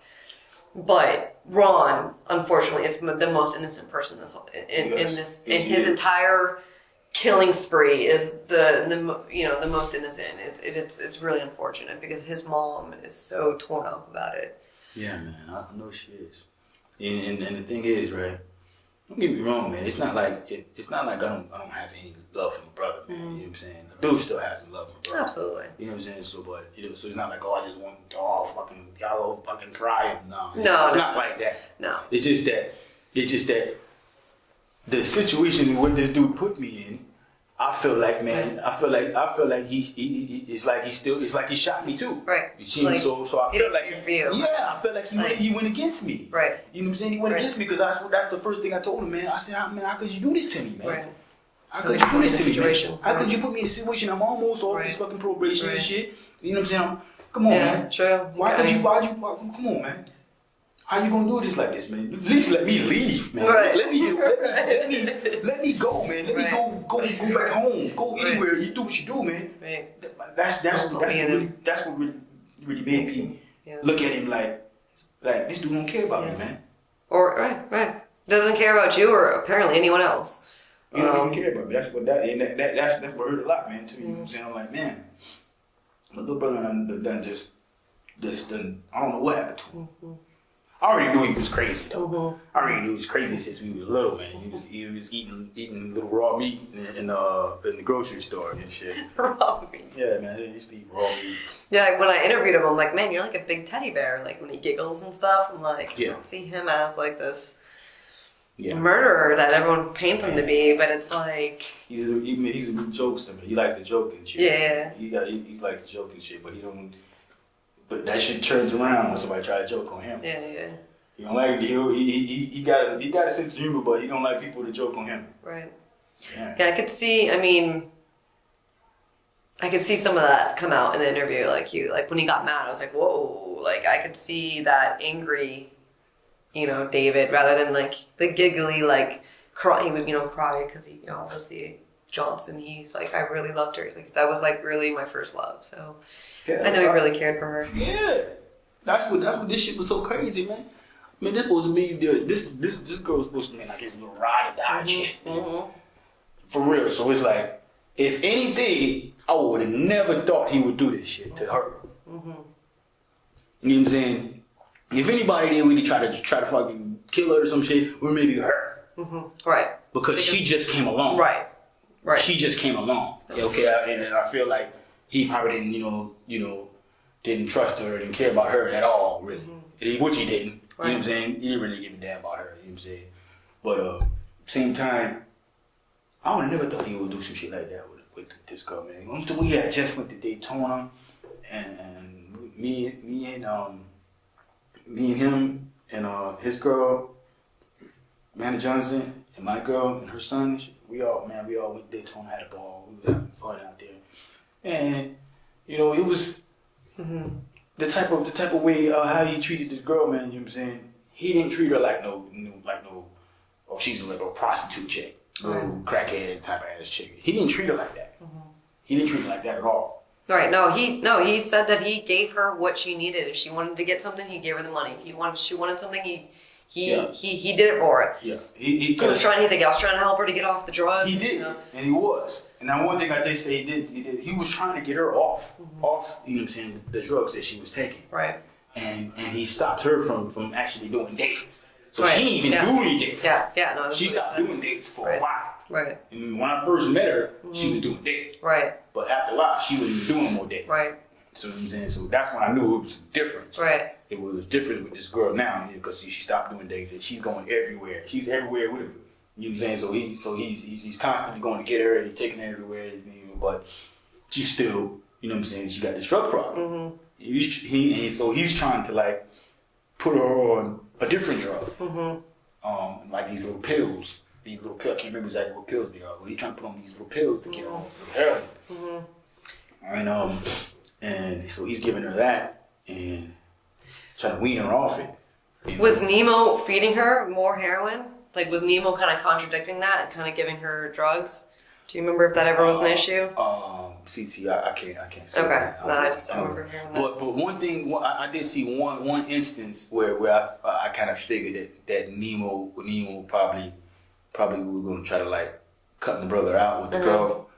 But Ron, unfortunately, is the most innocent person in his entire killing spree. Is the most innocent. It's really unfortunate because his mom is so torn up about it. Yeah, man, I know she is. And the thing is, right? Don't get me wrong, man. It's not like I don't have any love for my brother, man. You know what I'm saying? The dude still has some love for my brother. Absolutely. You know what I'm saying? So, but so it's not like I just want y'all fucking fry him. No, it's not like that. No. It's just that the situation what this dude put me in. I feel like, man. I feel like it's like he shot me too. Right. You see, like, so I feel like for you. Yeah, I feel like he went against me. Right. You know what I'm saying? He went against me because that's the first thing I told him, man. I said, man, how could you do this to me, man? Right. How could you do this to me, man? How could you put me in a situation? I'm almost off this fucking probation and shit. You know what I'm saying? Come on, man. True. Why come on, man? How you gonna do this like this, man? At least let me leave, man. Right. Let me go, man. Let me go back home. Go anywhere. You do what you do, man. Right. That's what really made me look at him like this dude don't care about me, man. Or right. Doesn't care about you or apparently anyone else. You don't even care about me. That's what hurt a lot, man. Too. You know what I'm saying? I'm like, man, my little brother done just done. I don't know what happened to him. I already knew he was crazy though. I already knew he was crazy since we was little, man. He was eating little raw meat in the grocery store and shit. Raw meat. Yeah, man. He used to eat raw meat. Yeah, like when I interviewed him, I'm like, man, you're like a big teddy bear. Like when he giggles and stuff, I'm like, I don't see him as like this murderer that everyone paints him to be, but it's like he's a good jokester, man. He likes to joke and shit. Yeah. He likes to joke and shit, but he don't. But that shit turns around when somebody try to joke on him. Yeah. He don't like he got a sense of humor, but he don't like people to joke on him. Right. Yeah, I could see. I could see some of that come out in the interview. Like when he got mad, I was like, whoa. Like I could see that angry, David, rather than like the giggly, like cry. He would, cry because he obviously Johnson. He's like, I really loved her. Like that was like really my first love. So. Yeah, I know he really cared for her. Yeah, that's what this shit was so crazy, man. I mean, this supposed to be this girl was supposed to be like his little ride or die shit, for real. So it's like, if anything, I would have never thought he would do this shit to her. You know what I'm saying? If anybody did really try to fucking kill her or some shit, or maybe her, right? Because she just came along, right? She just came along. Okay, and I feel like. He probably didn't, didn't trust her, didn't care about her at all, really. Which he didn't. Right. You know what I'm saying? He didn't really give a damn about her. You know what I'm saying? But same time, I would have never thought he would do some shit like that with this girl, man. We had just went to Daytona, and me and him and his girl, Amanda Johnson, and my girl and her son. We all went to Daytona, had a ball. We were having fun out there. And it was the type of way how he treated this girl, man. You know what I'm saying? He didn't treat her like no, she's like a prostitute chick, little crackhead type of ass chick. He didn't treat her like that. He didn't treat her like that at all. Right? No, he said that he gave her what she needed. If she wanted to get something, he gave her the money. She wanted something, he did it for her. Yeah, He's like, I was trying to help her to get off the drugs. He did, and he was. And now one thing I did say he did. He was trying to get her off, you know what I'm saying, the drugs that she was taking. Right. And he stopped her from actually doing dates. So she didn't even do any dates. Yeah, no. She stopped doing dates for a while. Right. And when I first met her, she was doing dates. Right. But after a while, she wasn't doing more dates. Right. So what I'm saying, so that's when I knew it was a difference. Right. It was a difference with this girl now, because she stopped doing dates and she's going everywhere. She's everywhere with him. You know what I'm saying? So he's constantly going to get her and he's taking her everywhere, but she's still, you know what I'm saying, she got this drug problem. He's trying to like put her on a different drug. Like these little pills. I can't remember exactly what pills they are, but he's trying to put on these little pills to get her off the heroin. And so he's giving her that and trying to wean her off it. Was Nemo feeding her more heroin? Like, was Nemo kind of contradicting that and kind of giving her drugs? Do you remember if that ever was an issue? I can't say okay. that. No, I just don't remember hearing that. But one thing, I did see one instance where I kind of figured that Nemo probably was going to try to like cut the brother out with the girl.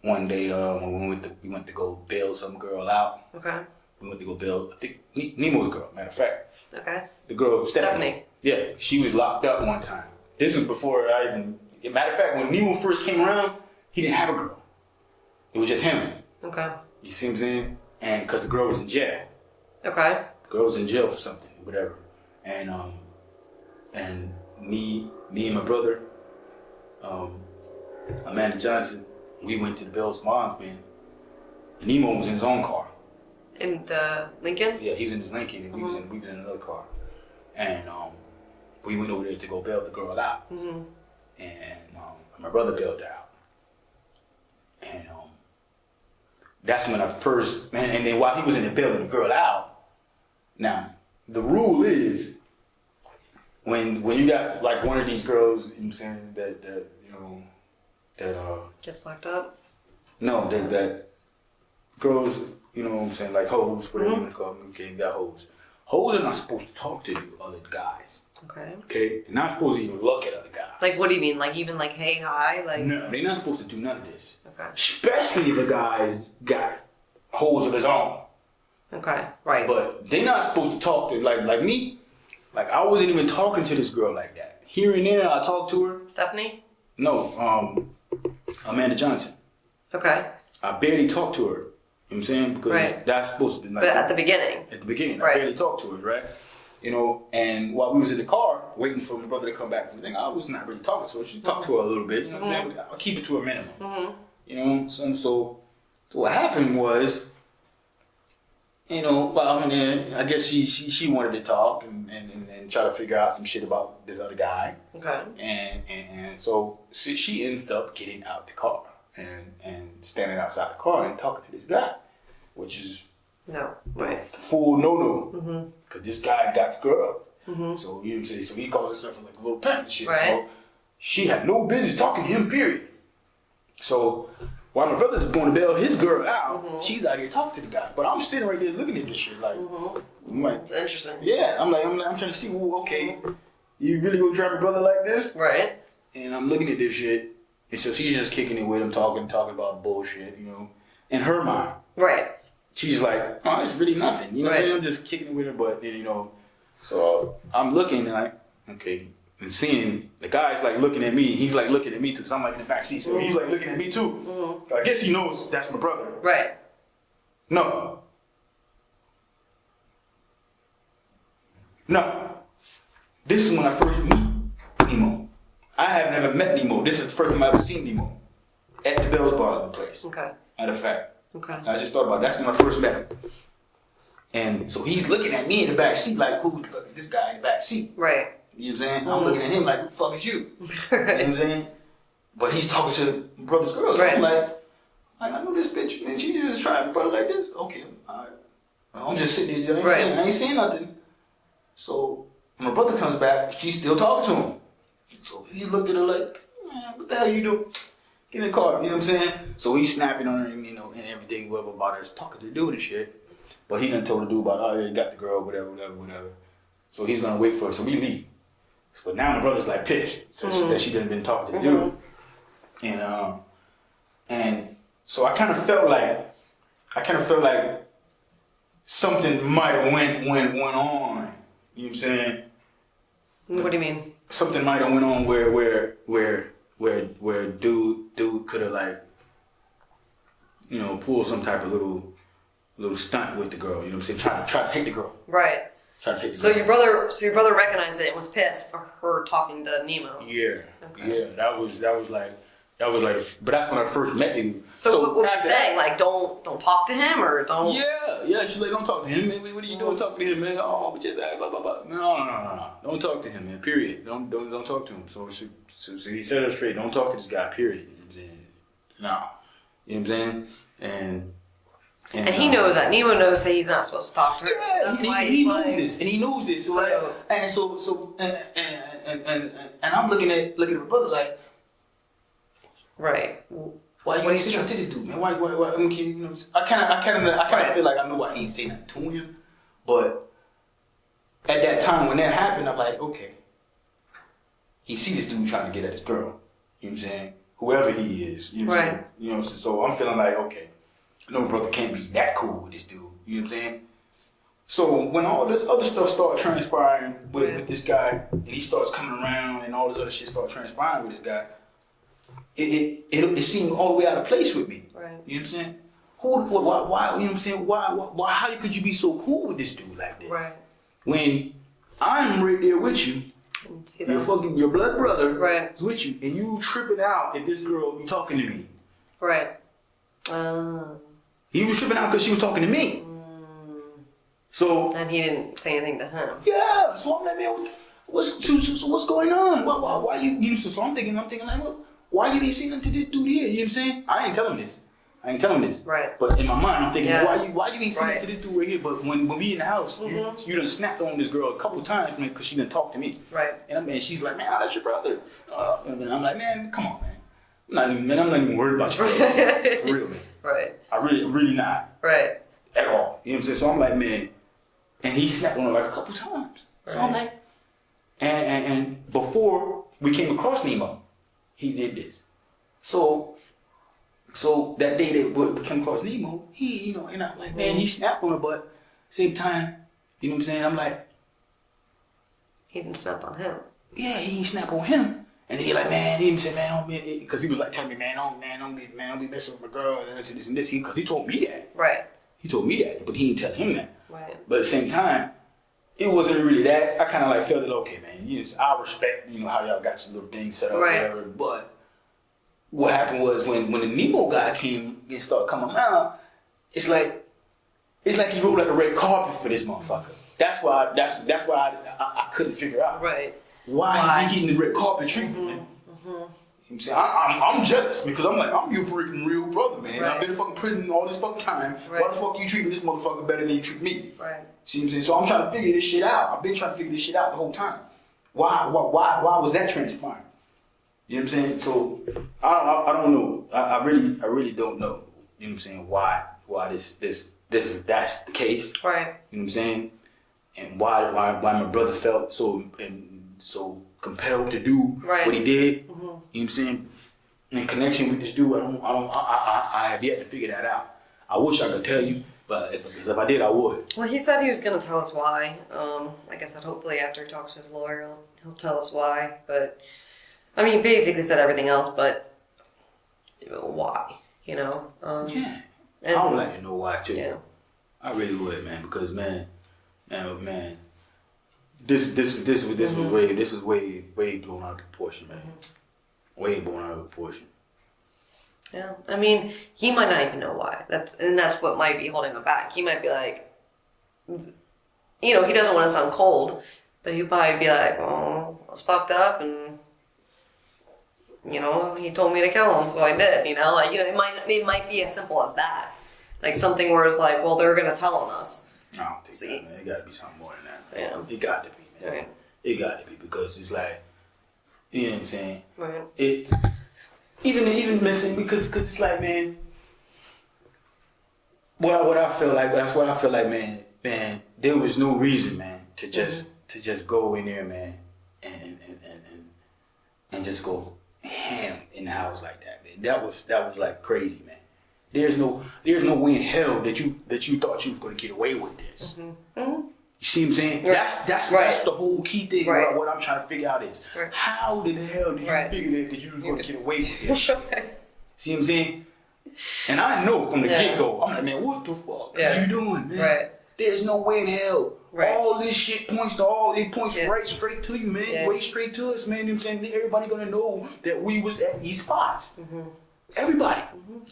One day when we went to go bail some girl out. Okay. We went to go bail, I think, Nemo's girl, matter of fact. Okay. The girl, Stephanie. Yeah, she was locked up one time. This was before I even, matter of fact, when Nemo first came around, he didn't have a girl. It was just him. Okay. You see what I'm saying? And because the girl was in jail. Okay. The girl was in jail for something, whatever. And me and my brother, Amanda Johnson, we went to the Bell's Bonds band. And Nemo was in his own car. In the Lincoln? Yeah, he was in his Lincoln, and we was in another car. And we went over there to go bail the girl out. And my brother bailed her out. And that's when I first, and then while he was in there bailing the girl out, now, the rule is, when you got like one of these girls, you know what I'm saying, that gets locked up? No, that girls, you know what I'm saying, like hoes, whatever you want to call them, okay, you got hoes. Hoes are not supposed to talk to the other guys. Okay. Okay? They're not supposed to even look at other guys. Like, what do you mean? Like, even like, hey, hi? Like. No, they're not supposed to do none of this. Okay. Especially if a guy's got hoes of his own. Okay, right. But they're not supposed to talk to, like me. Like, I wasn't even talking to this girl like that. Here and there, I talked to her. Stephanie? No, Amanda Johnson. Okay. I barely talked to her. You know what I'm saying? Because that's supposed to be like. But at the beginning. At the beginning, I barely talked to her, right? You know, and while we was in the car waiting for my brother to come back from the thing, I was not really talking to her. She talked to her a little bit, you know what I'm saying? I'll keep it to a minimum. You know, so what happened was, you know, well, I mean, I guess she wanted to talk and try to figure out some shit about this other guy. Okay. And so she ends up getting out the car and standing outside the car and talking to this guy, which is full no. Because this guy got scrubbed. So, you know what I'm saying? So he calls himself like a little pimp and shit. Right. So she had no business talking to him, period. So while my brother's going to bail his girl out, she's out here talking to the guy. But I'm sitting right there looking at this shit like, I'm like, it's interesting. Yeah, I'm trying to see, well, okay, you really gonna try my brother like this? Right. And I'm looking at this shit, and so she's just kicking it with him, talking about bullshit, you know, in her mind. Right. She's like, oh, it's really nothing, you know what I'm saying? I'm just kicking it with her, but then, you know, so I'm looking and like, okay, and seeing the guy's like looking at me, he's like looking at me too, because I'm like in the back seat, so he's like looking at me too. I guess he knows that's my brother. Right. No. This is when I first meet Nemo. I have never met Nemo. This is the first time I ever seen Nemo. At the Bell's Bar place. Okay. Matter of fact. Okay. I just thought about it. That's when I first met him. And so he's looking at me in the back seat like, who the fuck is this guy in the back seat? Right. You know what I'm saying? I'm looking at him like, who the fuck is you? You know what I'm saying? But he's talking to brother's girl. So I'm like, I know this bitch, and she just trying to brother like this. Okay, all right. I'm just sitting there, I ain't saying nothing. So when my brother comes back, she's still talking to him. So he looked at her like, man, what the hell you do? Get in the car, you know what I'm saying? So he's snapping on her, and, you know, and everything, whatever about her, talking to the dude and shit. But he done told the dude about, oh, yeah, you got the girl, whatever. So he's gonna wait for her, so we leave. But now my brother's like pissed that she done been talking to the dude. And so I kind of felt like something might have went on. You know what I'm saying? What do you mean? Something might have went on where dude could have, like, you know, pulled some type of little stunt with the girl. You know what I'm saying? Try to take the girl. Right. Trying to take the So girl. your brother recognized it and was pissed for her talking to Nemo. Yeah. Okay. Yeah. That was like, but that's when I first met him. So what were you after saying? that- Like, don't talk to him or don't. Yeah. She's like, don't talk to him, man. What are you doing talking to him, man? Oh, but just blah blah blah. No. Don't talk to him, man. Period. Don't talk to him. So he said it straight. Don't talk to this guy. Period. You know what I'm saying? No. You know what I'm saying? And he knows that. Nemo knows that he's not supposed to talk to her. Yeah, That's why he he's knows like, this, and he knows this. So, and I'm looking at my brother like, right. why you ain't say nothing to this dude, man? Why? I mean, you know, I kind of feel like I knew why he ain't say nothing to him, but at that time when that happened, I'm like, okay, he see this dude trying to get at this girl. You know what I'm saying? Whoever he is, you know what I'm saying? You know, so I'm feeling like, okay, no brother can't be that cool with this dude. You know what I'm saying? So when all this other stuff started transpiring with this guy, and he starts coming around, and all this other shit started transpiring with this guy, it seemed all the way out of place with me. Right. You know what I'm saying? Why? You know what I'm saying? Why? How could you be so cool with this dude like this? Right. When I'm right there with you, your blood brother Right. is with you, and you tripping out if this girl be talking to me. Right. He was tripping out because she was talking to me. So And he didn't say anything to him. yeah, so I'm like, man, what's going on? Why you? So I'm thinking like, well, why you didn't say nothing to this dude here? You know what I'm saying? I ain't telling this. Right. But in my mind, I'm thinking, Yeah. why you ain't say nothing to this dude right here? But when we in the house, you done snapped on this girl a couple times, man, because she done talked to me. Right. And she's like, man, that's your brother. And I'm like, man, come on, man. I'm not even worried about you. For real, man. Right. I really not. Right. At all. You know what I'm saying? So I'm like, man. And he snapped on her like a couple times. So I'm like, and before we came across Nemo, he did this. So that day that we came across Nemo, he, you know, and I'm like, man, he snapped on her, but same time, you know what I'm saying? I'm like, He didn't snap on him. yeah, he ain't snap on him. And then he like, man, he didn't say, man, don't be, because he was like telling me, man, don't be messing with my girl, and this and this. Because he told me that. Right. He told me that, but he didn't tell him that. Right. But at the same time, it wasn't really that. I kind of like felt it, okay, man. I respect, you know, how y'all got your little thing set up, Right. whatever. But what happened was when the Nemo guy came and started coming around, it's like he rolled out the red carpet for this motherfucker. That's why I couldn't figure out. Right. Why is he getting the red carpet treatment, man? I'm saying I'm jealous because I'm like, I'm your freaking real brother, man. Right. I've been in fucking prison all this fucking time. Right. Why the fuck you treating this motherfucker better than you treat me? Right. See what I'm saying? So I'm trying to figure this shit out. I've been trying to figure this shit out the whole time. Why was that transpiring? You know what I'm saying? So I don't know. I really don't know. You know what I'm saying? Why that's the case. Right. You know what I'm saying? And why my brother felt so compelled to do what he did. You know what I'm saying? In connection with this dude, I have yet to figure that out. I wish I could tell you, but if I did, I would. Well, he said he was going to tell us why. Like I said, hopefully after he talks to his lawyer, he'll tell us why. But, I mean, he basically said everything else, but why, you know? Yeah. And, I would like to know why, too. Yeah. I really would, man, because, man, this was way blown out of proportion, man. Way blown out of proportion. Yeah, I mean, he might not even know why. That's what might be holding him back. He might be like, you know, he doesn't want to sound cold, but he'd probably be like, "Oh, I was fucked up, and you know, he told me to kill him, so I did." You know, like, you know, it might be as simple as that, like something where it's like, "Well, they're gonna tell on us." I don't think that, man. It got to be something more than that. Yeah. It got to be, man. Right. It got to be because it's like, you know what I'm saying? Right. It even missing because it's like, man. What I feel like, that's what I feel like, man. There was no reason, man, to just go in there, man, and just go ham in the house like that, man. That was like crazy, man. There's no way in hell that you thought you was gonna get away with this. You see what I'm saying? Right. That's the whole key thing. Right. What I'm trying to figure out is how in the hell did you figure that you was gonna get away with this shit? See what I'm saying? And I know from the get-go, I'm like, man, what the fuck are you doing, man? Right. There's no way in hell. Right. All this shit points right straight to you, man. Yeah. Way straight to us, man. You know what I'm saying? Everybody gonna know that we was at these spots. Everybody.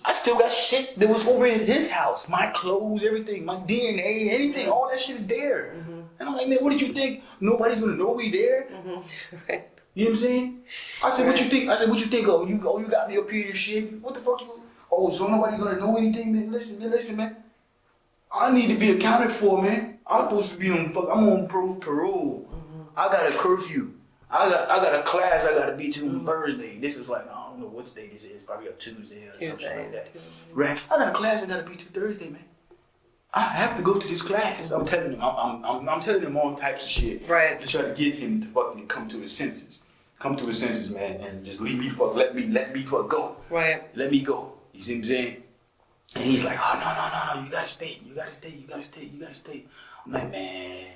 I still got shit that was over at his house. My clothes, everything, my DNA, anything, all that shit is there. And I'm like, man, what did you think? Nobody's gonna know we there? Right. You know what I'm saying? I said, what you think? I said, what you think? Oh, you got me up here and shit. What the fuck you? Oh, so nobody gonna know anything, man? Listen, man. I need to be accounted for, man. I'm supposed to be I'm on parole. I got a curfew. I got a class I gotta be to on Thursday. This is like, I don't know what day this is. Probably a Tuesday or something like that. Right? I got a class I gotta be to Thursday, man. I have to go to this class. I'm telling him. I'm telling him all types of shit. Right. To try to get him to fucking come to his senses. Come to his senses, man, and just let me go. Right. Let me go. You see what I'm saying? And he's like, oh, no, you gotta stay. I'm like, man.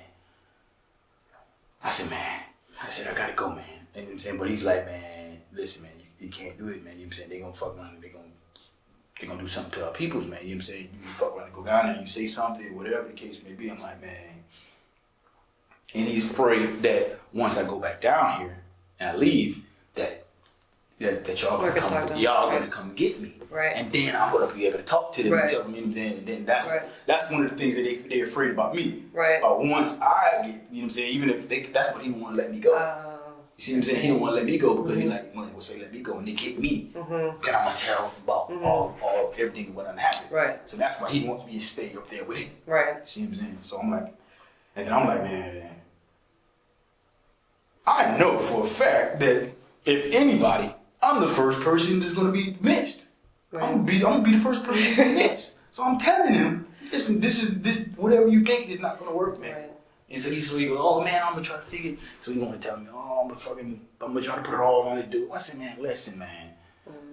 I said, I gotta go, man. You know what I'm saying? But he's like, man, listen, man, you can't do it, man. You know what I'm saying? They gonna fuck around and they gonna do something to our peoples, man. You know what I'm saying? You fuck around and go down there and you say something, whatever the case may be. I'm like, man. And he's afraid that once I go back down here and I leave, that y'all gonna come get me. Right. And then I'm gonna be able to talk to them and tell them anything. And then that's one of the things that they're afraid about me. Right. Once I get, you know what I'm saying, even if that's what he don't want to let me go. You see what I'm saying? He don't want to let me go because he like, well, say let me go and they get me. Then I'm gonna tell him about all everything what done happened. Right. So that's why he wants me to stay up there with him. Right. You see what I'm saying? So I'm like, and then I'm like, man, I know for a fact that if anybody, I'm the first person that's gonna be missed. Right. I'm gonna be the first person to be missed. So I'm telling him, listen, this whatever you think is not gonna work, man. Right. And so he goes, oh man, I'm gonna try to figure it. So he wanna tell me, oh, I'm gonna try to put it all on the dude. I said, man, listen, man,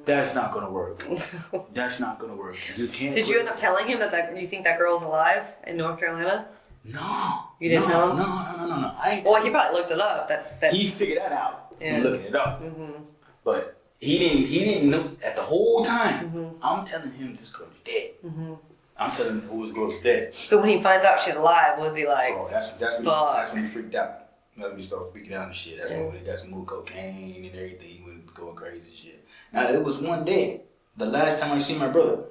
that's not gonna work. That's not gonna work. You can't. Did you end up telling him that you think that girl's alive in North Carolina? No. You didn't tell him? No. I ain't Well, he probably looked it up. That he figured that out. Yeah. From looking it up. But he didn't know at the whole time. I'm telling him this girl is dead. I'm telling him this girl is dead. So when he finds out she's alive, was he like? Oh, that's when he freaked out. That's when he started freaking out and shit. That's when he got some more cocaine and everything. He went going crazy and shit. Now it was one day. The last time I seen my brother.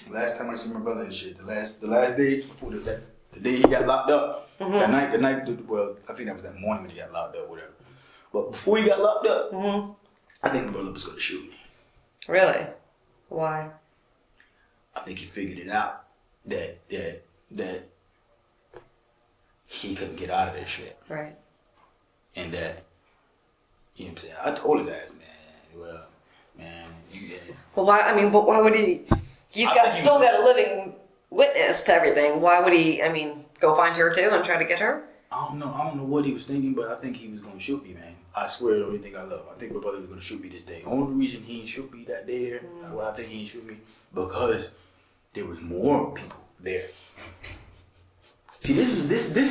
And shit. The last day before the day he got locked up. Well, I think that was that morning when he got locked up, whatever. But before he got locked up, I think my brother was gonna shoot me. Really? Why? I think he figured it out that he couldn't get out of this shit. Right. And that, you know what I'm saying? I told his ass, man, well, man, you dead. Well, why? I mean, but why would he? He's still got a living witness to everything. Why would he? I mean, go find her too and try to get her? I don't know what he was thinking, but I think he was gonna shoot me, man. I swear to everything I love. I think my brother was gonna shoot me this day. Only reason he didn't shoot me that day there, well, I think he didn't shoot me because there was more people there. See, this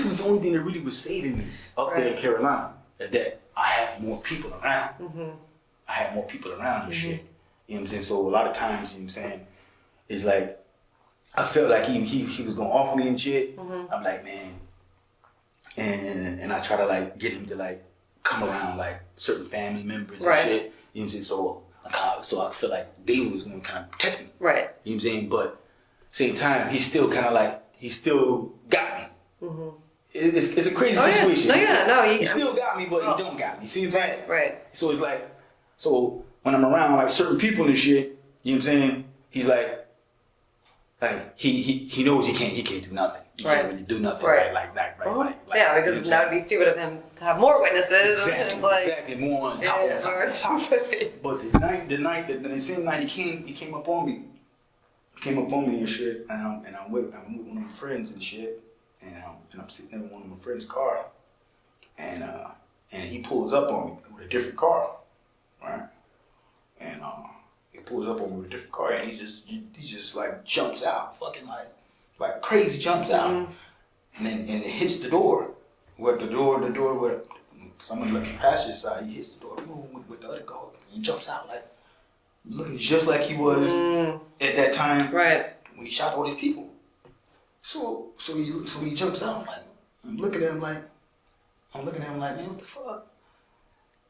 was the only thing that really was saving me up there in Carolina. That I have more people around. I had more people around and shit. You know what I'm saying? So a lot of times, you know what I'm saying, it's like I felt like he was gonna offer me and shit. I'm like, man, and I try to like get him to like come around like certain family members and shit. You know what I'm saying? So I feel like they was gonna kind of protect me. Right. You know what I'm saying? But same time, he still kind of like he still got me. It's a crazy situation. He still got me, but he don't got me. You see what I'm saying? Right. So it's like, so when I'm around like certain people and shit, you know what I'm saying? He's like he knows he can't do nothing. He can't really do nothing. Right. Like yeah, because that would be stupid of him to have more witnesses. Exactly, more on top. But the same night he came up on me. And shit, and I'm with one of my friends and shit, and I'm sitting in one of my friend's car, and he pulls up on me with a different car, right? And he pulls up on me with a different car, and he just like jumps out, fucking like crazy jumps out, and then it hits the door, where someone left the passenger side. He hits the door with the other car. He jumps out like looking just like he was at that time, right? When he shot all these people. So he jumps out. I'm looking at him like, man, what the fuck?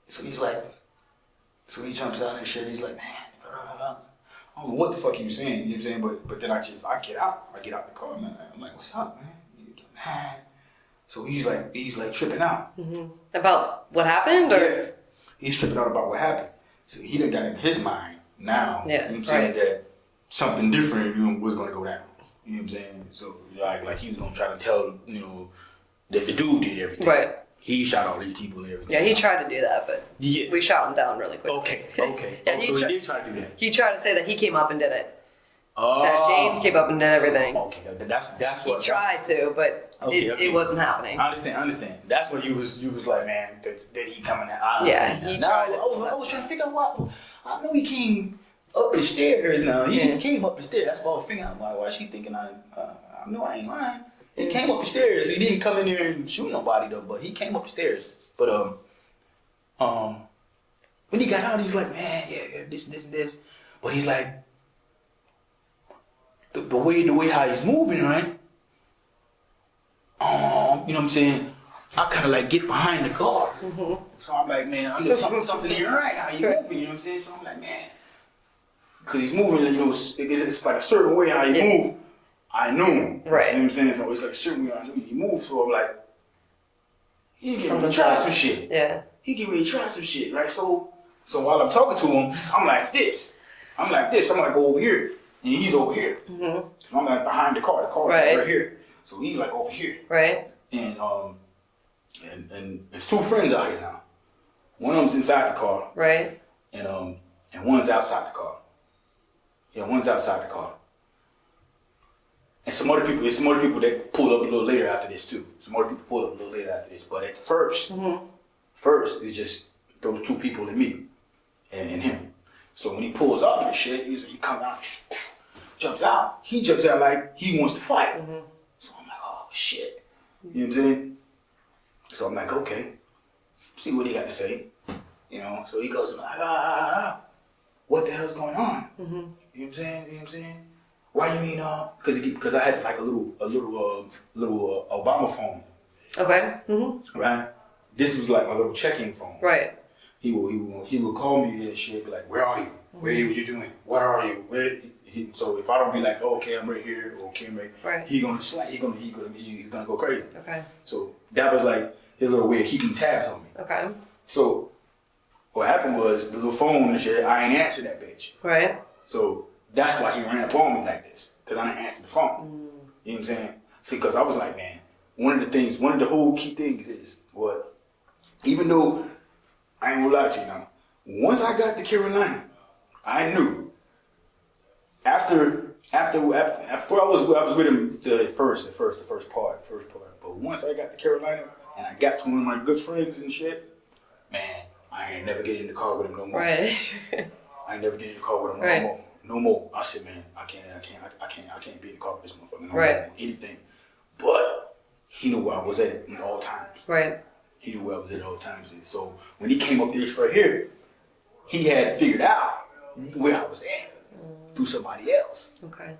So he jumps out and shit. He's like, man, blah, blah, blah. I don't know what the fuck he was saying. You know what I'm saying? But then I get out. I get out the car, man. I'm like, what's up, man? So he's like tripping out. Mm-hmm. About what happened, or yeah. He's tripping out about what happened. So he done got in his mind now. Yeah, you know what I'm saying, that something different, was gonna go down. You know what I'm saying? So like he was gonna try to tell, that the dude did everything. Right. He shot all these people and everything. Yeah, he tried to do that, but we shot him down really quick. Okay. Yeah, so he did try to do that. He tried to say that he came up and did it. Oh. That James came up and did everything. Okay, that's what he tried to, but it wasn't happening. I understand. That's what you was like, man. Did he coming out? Yeah, he tried. I was trying to figure out why. I know he came up the stairs. Now he came up the stairs. That's why I was figuring out why she thinking I know I ain't lying. He came up the stairs. He didn't come in there and shoot nobody though, but he came up the stairs. But when he got out, he was like, man, yeah, this and this. But he's like, the way how he's moving, right? You know what I'm saying? I kind of like get behind the car. Mm-hmm. So I'm like, man, I know something ain't right. How you moving? You know what I'm saying? So I'm like, man, because he's moving, it's like a certain way how you move. I knew him. Right. You know what I'm saying? So it's like a certain way how you move. So I'm like, he's getting ready to try some shit. Yeah. He getting ready to try some shit, right? So while I'm talking to him, I'm like this. I'm like go over here. And he's over here. Mm-hmm. So I'm like behind the car. The car is right here. So he's like over here. Right. And there's two friends out here now. One of them's inside the car. Right. And one's outside the car. Yeah, one's outside the car. And some other people that pulled up a little later after this too. But at first, it's just those two people and me and him. So when he pulls up and shit, he comes out, jumps out. He jumps out like he wants to fight. Mm-hmm. So I'm like, oh shit. You know what I'm saying? So I'm like, okay, see what he got to say. So he goes like, what the hell's going on? Mm-hmm. You know what I'm saying? Why you mean because I had like a little Obama phone. Okay. Mm-hmm. Right. This was like my little check-in phone. Right. He would call me and shit, be like, where are you? Where are you doing? What are you? So if I don't be like, oh, okay, I'm right here, or okay, I'm right, he's gonna go crazy. Okay. So that was like his little way of keeping tabs on me. Okay. So what happened was the little phone and shit, I ain't answer that bitch. Right. So that's why he ran up on me like this, because I didn't answer the phone. Mm. You know what I'm saying? See, because I was like, man, one of the whole key things is what, even though I ain't gonna lie to you now, once I got to Carolina, I knew after I was with him the first part. But once I got to Carolina and I got to one of my good friends and shit, man, I ain't never get in the car with him no more. Right. I ain't never get in the car with him no more. I said, man, I can't be in the car with this motherfucker no more. Anything. But he knew where I was at all times. Right. He knew where I was at all times. And so when he came up this right here, he had figured out where I was at through somebody else. Okay.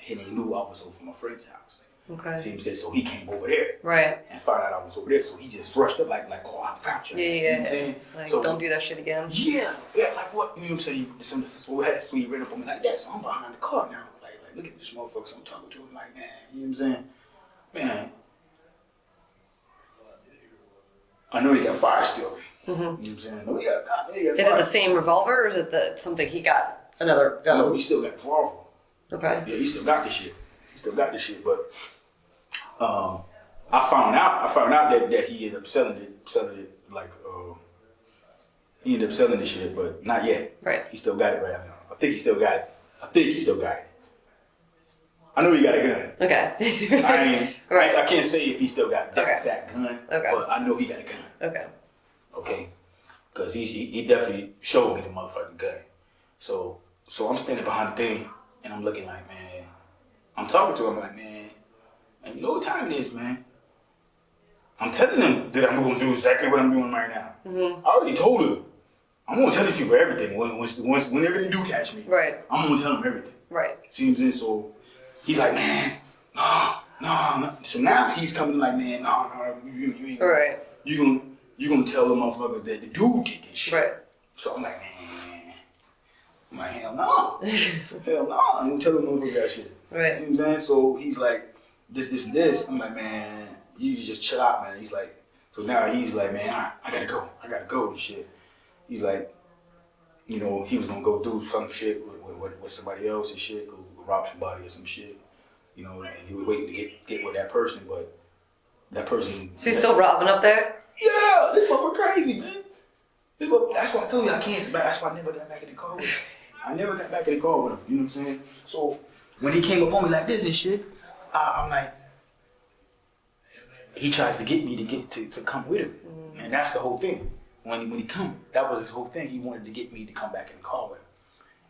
And he knew I was over my friend's house. Okay. See what I'm saying? So he came over there. Right. And found out I was over there. So he just brushed up like, oh, I found you. Yeah. See what I'm saying? Like, so, don't do that shit again. Yeah, like what? You know what I'm saying? So he ran up on me like that. So I'm behind the car now. Like look at this motherfucker. So I'm talking to him like, man, you know what I'm saying? Man, I know he got fire still. Mm-hmm. You know what I'm saying? No, he got fire. Is it the same revolver or is it something he got another gun? No, he still got the revolver. Okay. Yeah, he still got this shit. But I found out that he ended up selling it like he ended up selling the shit, but not yet. Right. He still got it right now. I think he still got it. I know he got a gun. Okay. I can't say if he still got that exact gun, but I know he got a gun. Okay. Okay. Because he definitely showed me the motherfucking gun. So I'm standing behind the thing, and I'm looking like, man, I'm talking to him like, man, you know what time it is, man. I'm telling him that I'm going to do exactly what I'm doing right now. Mm-hmm. I already told him. I'm going to tell these people everything. Whenever they do catch me, right, I'm going to tell them everything. Right. See what I'm saying? So he's like, man, No. So now he's coming like, man, no, you ain't Right. you gonna tell the motherfuckers that the dude did this shit. Right. So I'm like, man, hell no. Hell no. I ain't tell the motherfucker that shit. Right. See what I'm saying? So he's like, this, and this. I'm like, man, you just chill out, man. He's like, so now he's like, man, I gotta go and shit. He's like, you know, he was gonna go do some shit with somebody else and shit, go rob somebody or some shit. You know, and he was waiting to get with that person, but that person. So you're still robbing up there? Yeah, this motherfucker crazy, man. That's why I told you I can't. That's why I never got back in the car with him. I never got back in the car with him. You know what I'm saying? So when he came up on me like this and shit, I'm like, he tries to get me to come with him, and that's the whole thing. When he come, that was his whole thing. He wanted to get me to come back in the car with him,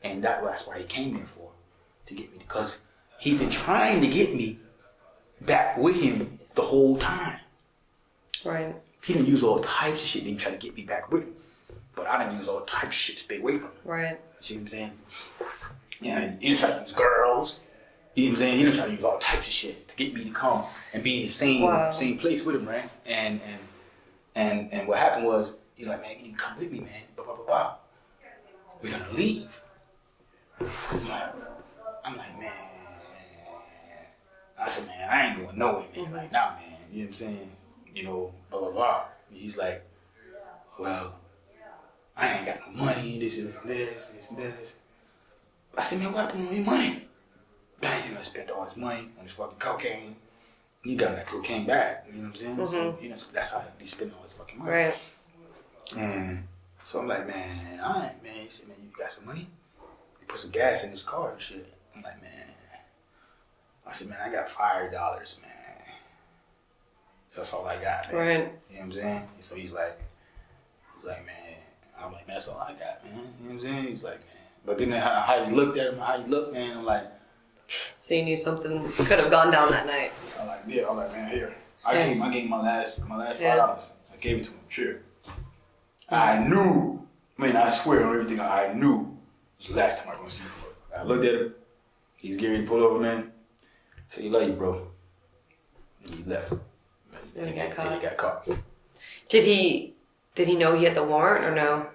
and that's why he came there for, to get me, because he been trying to get me back with him the whole time. Right. He didn't use all types of shit. He tried to get me back with him. But I didn't use all types of shit to stay away from him. Right. See what I'm saying? Yeah, he didn't try to use girls. You know what I'm saying? He didn't try to use all types of shit to get me to come and be in the same place with him, right? And what happened was, he's like, man, you need to come with me, man. Blah, blah, blah, blah. We're gonna leave. I'm like, man. I said, man, I ain't going nowhere, man. Like, nah, man. You know what I'm saying? You know, blah, blah, blah. He's like, well, I ain't got no money, this and this. I said, man, what happened to your money? Man, you know, spent all this money on this fucking cocaine. He got that cocaine back, you know what I'm saying? So, you know, so that's how he spent all his fucking money. Right. And so I'm like, man, all right, man. He said, man, you got some money? He put some gas in his car and shit. I'm like, man. I said, man, I got $5, man. So that's all I got, man. Right. You know what I'm saying? So he's like, man. I'm like, man, that's all I got, man. You know what I'm saying? He's like, man. But then how you looked at him, how you looked, man, I'm like. So you knew something could have gone down that night. I'm like, man, here. I gave him my last $5. Yeah. I gave it to him, sure. I knew, man, I swear on everything, I knew it was the last time I was gonna see him. I looked at him, he's getting ready to pull over, man. I said, he love you, bro. And he left. Then he got caught. Then he got caught. Did he know he had the warrant or no?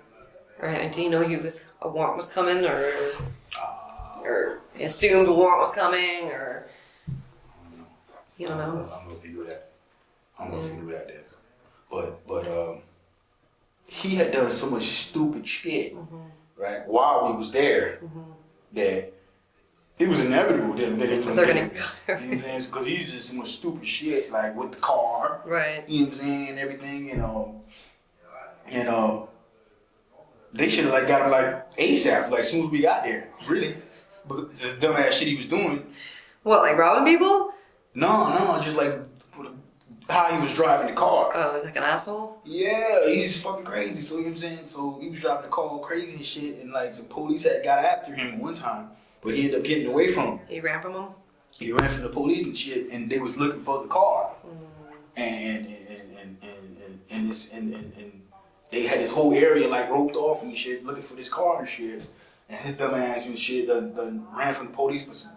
Or did he know a warrant was coming, or he assumed a warrant was coming, or you don't know? I don't know if he knew that. I don't know if he knew that then. But he had done so much stupid shit, right? While he was there, that it was inevitable that they was gonna get him. You know what I'm saying? Because he used so much stupid shit, like with the car. Right. You know what I'm saying? Everything, you know. And they should have got him like ASAP, like as soon as we got there. Really. But it's the dumbass shit he was doing. What, like robbing people? No, just like how he was driving the car. Oh, he's like an asshole? Yeah, he's fucking crazy. So you know what I'm saying? So he was driving the car all crazy and shit, and like some police had got after him one time, but he ended up getting away from him. He ran from him? He ran from the police and shit, and they was looking for the car. And they had this whole area like roped off and shit, looking for this car and shit. And his dumb ass and shit done ran from the police for some.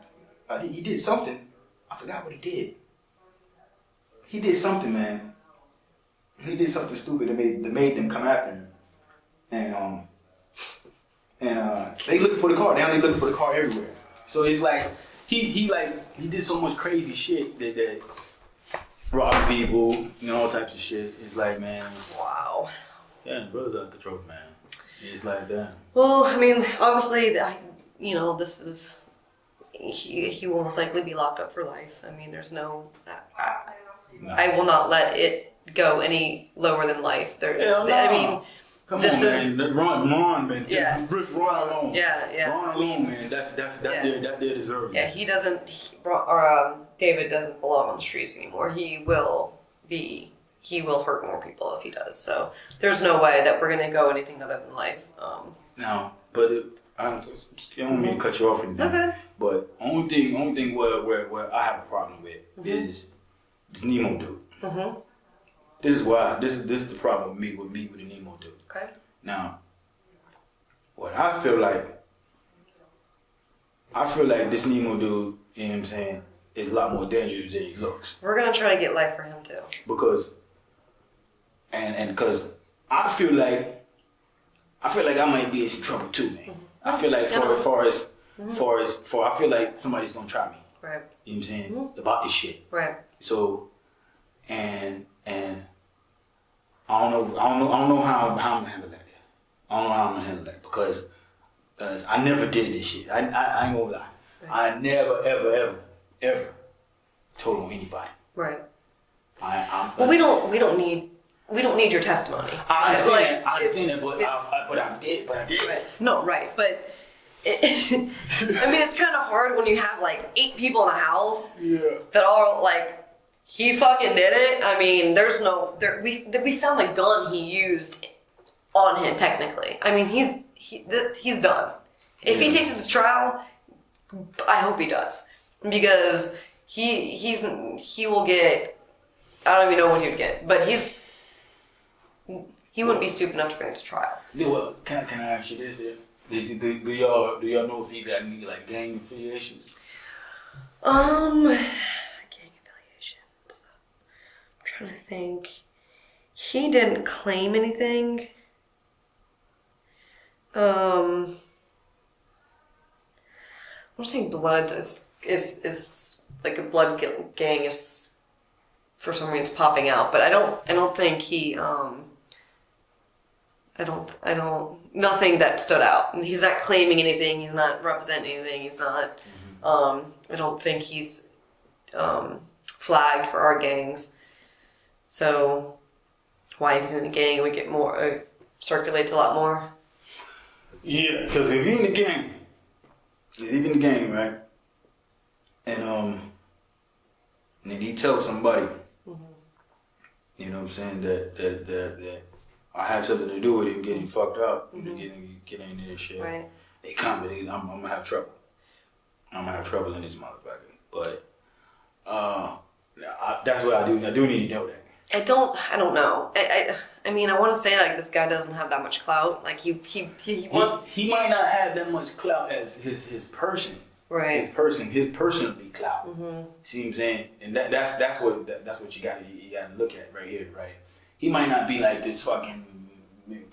He did something. I forgot what he did. He did something, man. He did something stupid that made them come after him. And they looking for the car. Now they looking for the car everywhere. So it's like he did so much crazy shit that robbing people, you know, all types of shit. It's like, man. Wow. Yeah, brother's out of control, man. It's like that. Well, I mean, obviously, this is he will most likely be locked up for life. I mean, there's no. I will not let it go any lower than life. Hell no. I mean, come this on, man. Ron, man. Yeah. Just Ron alone. Yeah. Ron alone, man. That they deserve. Yeah, he doesn't. David doesn't belong on the streets anymore. He will hurt more people if he does. So there's no way that we're gonna go anything other than life. No, but I don't mean to cut you off or anything. Okay. But only thing where I have a problem with is this Nemo dude. Mm-hmm. This is why this is the problem with me with the Nemo dude. Okay. Now, what I feel like this Nemo dude, you know what I'm saying, is a lot more dangerous than he looks. We're gonna try to get life for him too. Because I feel like I might be in some trouble too, man. I feel like I feel like somebody's gonna try me. Right. You know what I'm saying? About this shit. Right. So, and I don't know how I'm gonna handle that. I don't know how I'm gonna handle that because I never did this shit. I ain't gonna lie. Right. I never ever told on anybody. Right. Well, we don't need your testimony. I understand. I understand that, but I did. Right. No, right, but. I mean, it's kind of hard when you have like 8 people in a house that all like, he fucking did it. I mean, we found the gun he used on him technically. I mean, he's done. If he takes it to trial, I hope he does because he will get. I don't even know what he would get, but he wouldn't be stupid enough to bring it to trial. Yeah, well, can I ask you this? Do y'all know if he got any like gang affiliations? Gang affiliations. I'm trying to think. He didn't claim anything. I'm saying blood is like a blood gang is for some reason it's popping out, but I don't think he nothing that stood out. He's not claiming anything. He's not representing anything. He's not, I don't think he's, flagged for our gangs. So, why if he's in the gang, we get more, circulates a lot more. Yeah, because if you're in the gang, right? And he tells somebody, you know what I'm saying, that I have something to do with it and getting fucked up and getting into this shit. Right. They come and I'm gonna have trouble. I'm gonna have trouble in this motherfucker. But that's what I do. I do need to know that. I don't know. I mean, I want to say like this guy doesn't have that much clout. Like he wants. He might not have that much clout as his person. Right. His personally clout. See what I'm saying? And that's what you gotta look at right here, right? He might not be like this fucking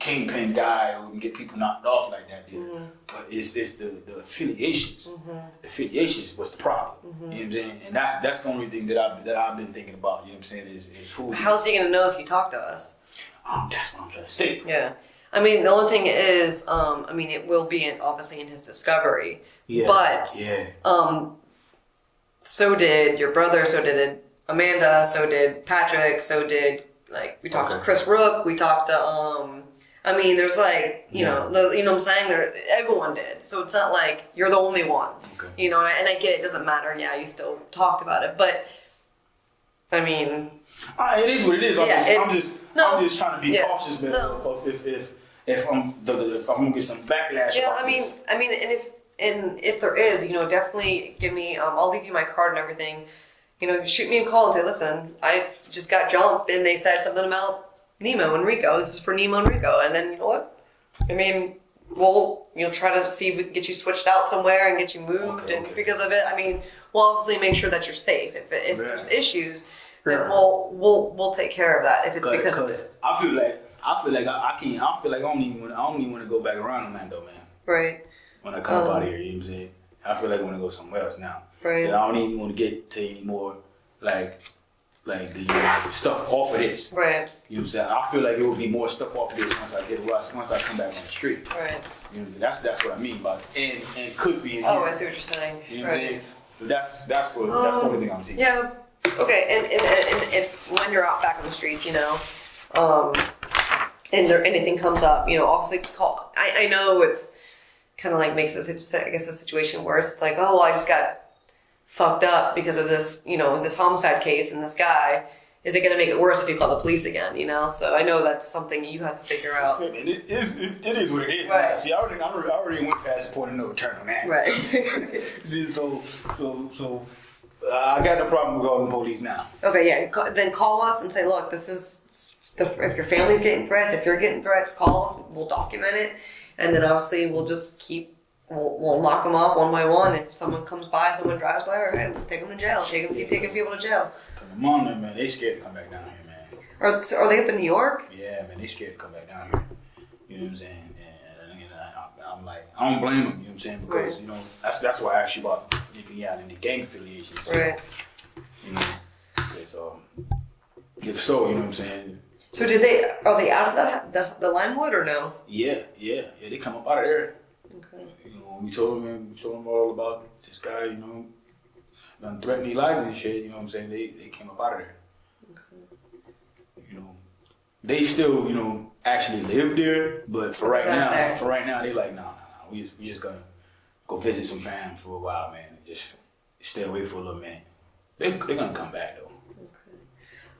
kingpin guy who can get people knocked off like that, dude. But it's the affiliations. The affiliations was the problem. You know what I'm saying? And that's the only thing that I've been thinking about. You know what I'm saying? Is who's. How's he gonna know if you talk to us? That's what I'm trying to say. Yeah. I mean, the only thing is, it will be obviously in his discovery. Yeah. But so did your brother. So did Amanda. So did Patrick. So did. Like, we talked to Chris Rook, we talked to, there's like, you know what I'm saying? Everyone did. So it's not like you're the only one. Okay. You know, and I get it doesn't matter. Yeah, you still talked about it. But, I mean... it is what it is. I'm just trying to be cautious, man. No. If I'm going to get some backlash. Yeah, and if there is, definitely give me, I'll leave you my card and everything. Shoot me a call and say, listen, I just got jumped and they said something about Nemo and Rico. This is for Nemo and Rico. And then, you know what? I mean, we'll, try to see if we can get you switched out somewhere and get you moved. Okay. And because of it, we'll obviously make sure that you're safe. If there's issues, then we'll take care of that if it's because of it. I feel like I don't even want to go back around Orlando, man. Right. When I come up out of here, you know what I'm saying? I feel like I want to go somewhere else now. Right. And I don't even want to get to any more like the stuff off of this. Right. You know what I'm saying? I feel like it will be more stuff off of this once I come back on the street. Right. You know, that's what I mean by it. And could be in here. Oh, I see what you're saying. You know what I'm saying? So that's the only thing I'm seeing. Yeah. Okay. And if when you're out back on the streets, and anything comes up, obviously call. I know it's kind of like makes the situation worse. It's like, oh, I just got fucked up because of this, this homicide case and this guy. Is it going to make it worse if you call the police again, So I know that's something you have to figure out. And it is what it is. Right. See, I already went past the point of no return on that. Right. See, so I got no problem with calling the police now. Okay, yeah. Then call us and say, look, this is, if your family's getting threats, if you're getting threats, call us. We'll document it. And then obviously we'll just keep we'll knock them off one by one. If someone comes by, someone drives by, all right, let's take them to jail. Keep taking people to jail. Come on, man. They scared to come back down here, man. Are they up in New York? Yeah, man. They scared to come back down here. You know what I'm saying? And I'm like, I don't blame them. You know what I'm saying? Because right. you know that's why I asked you about getting out in the gang affiliation. So, right. You know, because if so, you know what I'm saying. So are they out of the Limewood or no? Yeah. They come up out of there. Okay. You know, we told them all about this guy, you know, done threatening life and shit, you know what I'm saying? They came up out of there. Okay. You know, they still, you know, actually live there, but for right now, they like, nah. We just gonna go visit some fam for a while, man. Just stay away for a little minute. They're gonna come back though.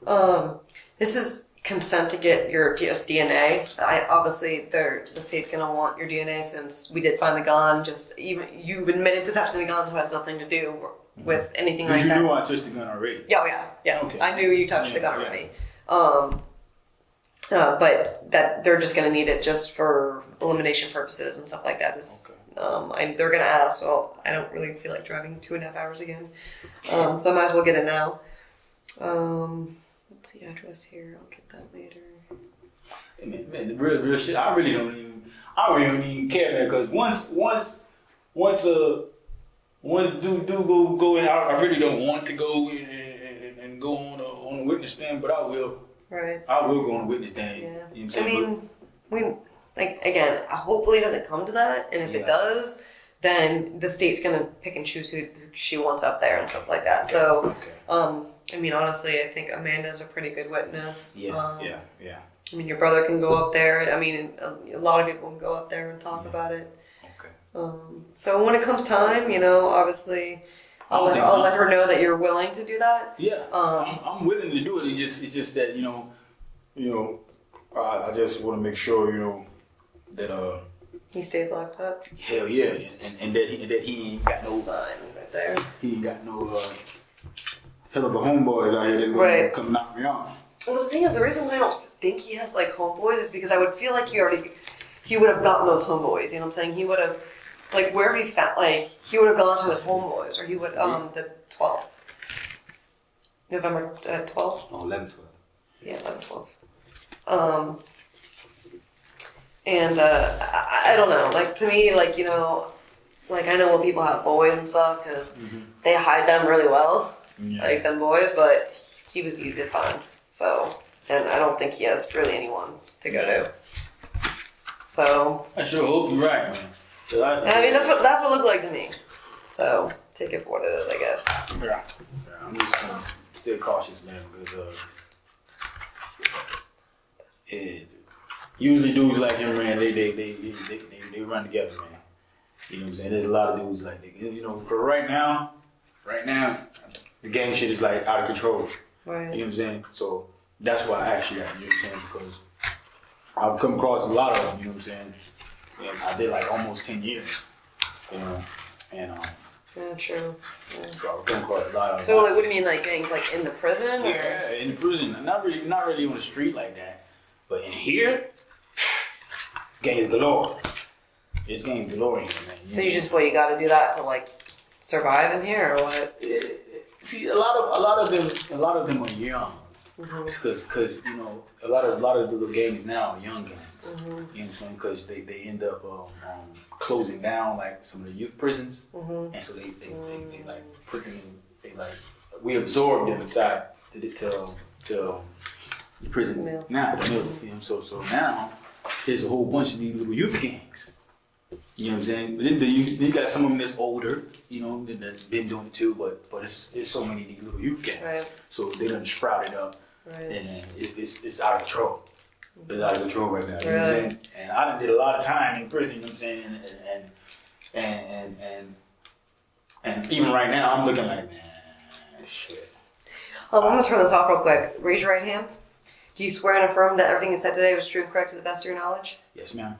Okay. This is consent to get your DNA. Obviously the state's gonna want your DNA since we did find the gun. Just even you've admitted to touching the gun, so it has nothing to do with anything like that. You knew I touched the gun already. Yeah. Okay. I knew you touched the gun already. But that they're just gonna need it just for elimination purposes and stuff like that. They're gonna ask. So I don't really feel like driving 2.5 hours again. So I might as well get it now. What's the address here? I'll get that later. Man, the real shit. I really don't even care, man. Because once do go in, I really don't want to go in and go on a witness stand, but I will. Right. I will go on a witness stand. Yeah. You know what I'm saying? Again, hopefully it doesn't come to that, and if it does, then the state's gonna pick and choose who she wants up there and stuff like that. Okay. So, honestly, I think Amanda's a pretty good witness. Yeah. I mean, your brother can go up there. I mean, a lot of people can go up there and talk about it. Okay. So when it comes time, obviously, I'll let her know that you're willing to do that. Yeah. I'm willing to do it. It's just that I just want to make sure that he stays locked up. Hell yeah, and that he ain't got no sign right there. He ain't got no hell of a homeboys out here that's gonna come knock me off. Well, the thing is, the reason why I don't think he has homeboys is because I would feel like he would have gotten those homeboys. You know what I'm saying? He would have where he found he would have gone to his homeboys, or he would the 12th, November 12th. Oh, 11/12. Yeah, 11/12. And I don't know. To me, I know when people have boys and stuff because they hide them really well, them boys. But he was easy to find. So, and I don't think he has really anyone to go to. So I sure hope you're right, man. I mean, that's what it looked like to me. So take it for what it is, I guess. Yeah. I'm just gonna stay cautious, man, because usually dudes like him, man, they run together, man. You know what I'm saying? There's a lot of dudes like that. For right now, the gang shit is out of control. Right. You know what I'm saying? So that's why I asked you that. You know what I'm saying? Because I've come across a lot of them. You know what I'm saying? And I did almost 10 years. And yeah, true. Yeah. So I've come across a lot of. So what do you mean, gangs in the prison? Or? Yeah, in the prison. Not really on the street like that, but in here. Gangs galore. There's gangs galore in here, man. So you got to do that to survive in here, or what? See, a lot of them are young, because a lot of the little gangs now are young gangs. You know what I'm saying? Because they end up closing down some of the youth prisons, and so they we absorb them inside to the prison now. So now. There's a whole bunch of these little youth gangs. You know what I'm saying? Then you got some of them that's older, that's been doing it too, but there's so many of these little youth gangs. Right. So they done sprouted up, and it's out of control. It's out of control right now. You know what I'm saying? And I done did a lot of time in prison, you know what I'm saying? And even right now, I'm looking like, man, shit. I'm gonna turn this off real quick. Raise your right hand. Do you swear and affirm that everything you said today was true and correct to the best of your knowledge? Yes, ma'am.